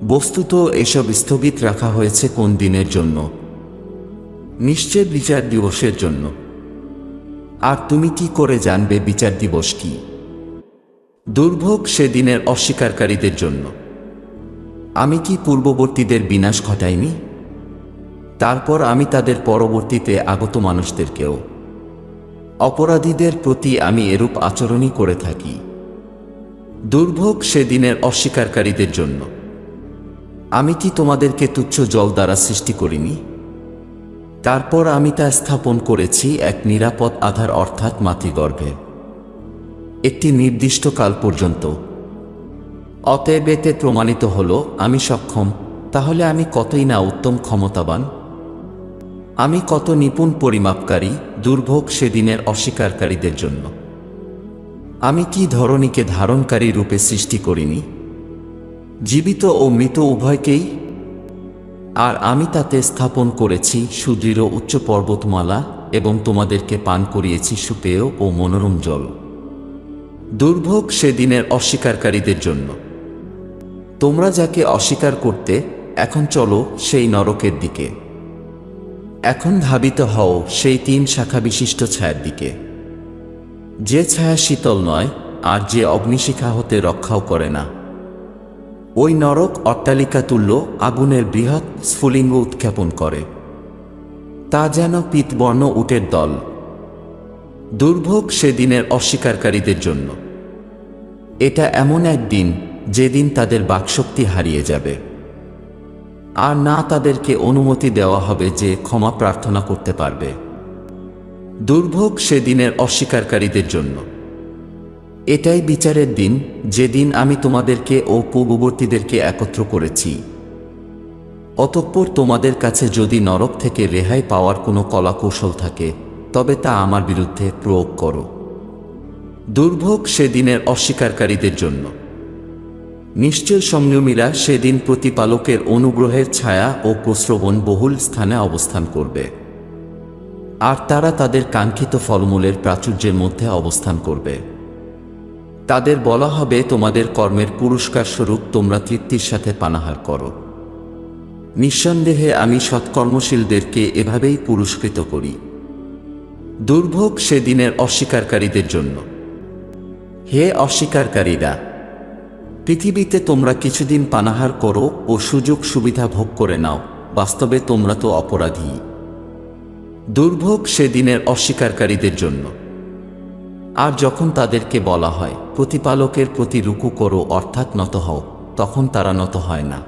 বস্তুত এসব স্থগিত রাখা হয়েছে কোন দিনের জন্য? নিশ্চয় বিচার দিবসের জন্য। আর তুমি কি করে জানবে বিচার দিবস কি? দুর্ভোগ সেদিনের অস্বীকারীদের জন্য। আমি কি পূর্ববর্তীদের বিনাশ ঘটাইনি? তারপর আমি তাদের পরবর্তীতে আগত মানুষদেরকেও। অপরাধীদের প্রতি আমি এরূপ আচরণই করে থাকি। দুর্ভোগ সেদিনের অস্বীকারীদের জন্য। আমি কি তোমাদেরকে তুচ্ছ জল দ্বারা সৃষ্টি করিনি? তারপর আমি তা স্থাপন করেছি এক নিরাপদ আধার অর্থাৎ মাতৃগর্ভে, একটি নির্দিষ্ট কাল পর্যন্ত। অতএব এতে প্রমাণিত হল আমি সক্ষম, তাহলে আমি কতই না উত্তম ক্ষমতাবান। আমি কত নিপুণ পরিমাপকারী, দুর্ভোগ সেদিনের অস্বীকারীদের জন্য। আমি কি ধরণীকে ধারণকারী রূপে সৃষ্টি করিনি, জীবিত ও মৃত উভয়কেই? আর আমি তাতে স্থাপন করেছি সুদৃঢ় উচ্চ পর্বতমালা এবং তোমাদেরকে পান করিয়েছি সুপেয় ও মনোরম জল। দুর্ভোগ সেদিনের অস্বীকারীদের জন্য। তোমরা যাকে অস্বীকার করতে, এখন চলো সেই নরকের দিকে। এখন ধাবিত হও সেই 3 শাখা বিশিষ্ট ছায়ার দিকে, যে ছায়া শীতল নয় আর যে অগ্নিশিখা হতে রক্ষাও করে না। ওই নরক অট্টালিকা তুল্য আগুনের বৃহৎ স্ফুলিঙ্গ উৎক্ষেপণ করে, তা যেন পীতবর্ণ উটের দল। দুর্ভোগ সেদিনের অস্বীকারীদের জন্য। এটা এমন এক দিন যেদিন তাদের বাকশক্তি হারিয়ে যাবে, আর না তাদেরকে অনুমতি দেওয়া হবে যে ক্ষমা প্রার্থনা করতে পারবে। দুর্ভোগ সেদিনের অস্বীকারীদের জন্য। এটাই বিচারের দিন, যেদিন আমি তোমাদেরকে ও পূর্ববর্তীদেরকে একত্র করেছি। অতঃপর তোমাদের কাছে যদি নরক থেকে রেহাই পাওয়ার কোনো কলাকৌশল থাকে, তবে তা আমার বিরুদ্ধে প্রয়োগ করো। দুর্ভোগ সেদিনের অস্বীকারীদের জন্য। নিশ্চয় সংযমীরা সেদিন প্রতিপালকের অনুগ্রহের ছায়া ও প্রশ্রবণ বহুল স্থানে অবস্থান করবে, আর তারা তাদের কাঙ্ক্ষিত ফলমূলের প্রাচুর্যের মধ্যে অবস্থান করবে। তাদের বলা হবে, তোমাদের কর্মের পুরস্কার স্বরূপ তোমরা তৃপ্তির সাথে পানাহার করো। নিঃসন্দেহে আমি সৎকর্মশীলদেরকে এভাবেই পুরস্কৃত করি। দুর্ভোগ সেদিনের অস্বীকারীদের জন্য। হে অস্বীকারীরা, পৃথিবীতে তোমরা কিছুদিন পানাহার করো ও সুযোগ সুবিধা ভোগ করে নাও, বাস্তবে তোমরা তো অপরাধী। দুর্ভোগ সেদিনের অস্বীকারীদের জন্য। আর যখন তাদেরকে বলা হয়, প্রতিপালকের প্রতি রুকু করো অর্থাৎ নত হও, তখন তারা নত হয় না।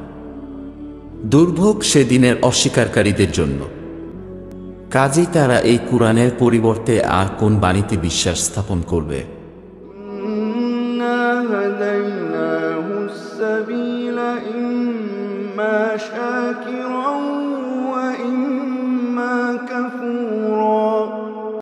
দুর্ভোগ সেদিনের অস্বীকারীদের জন্য। কাজেই তারা এই কুরআনের পরিবর্তে আর কোন বাণীতে বিশ্বাস স্থাপন করবে? هديناه السبيل إما شاكرا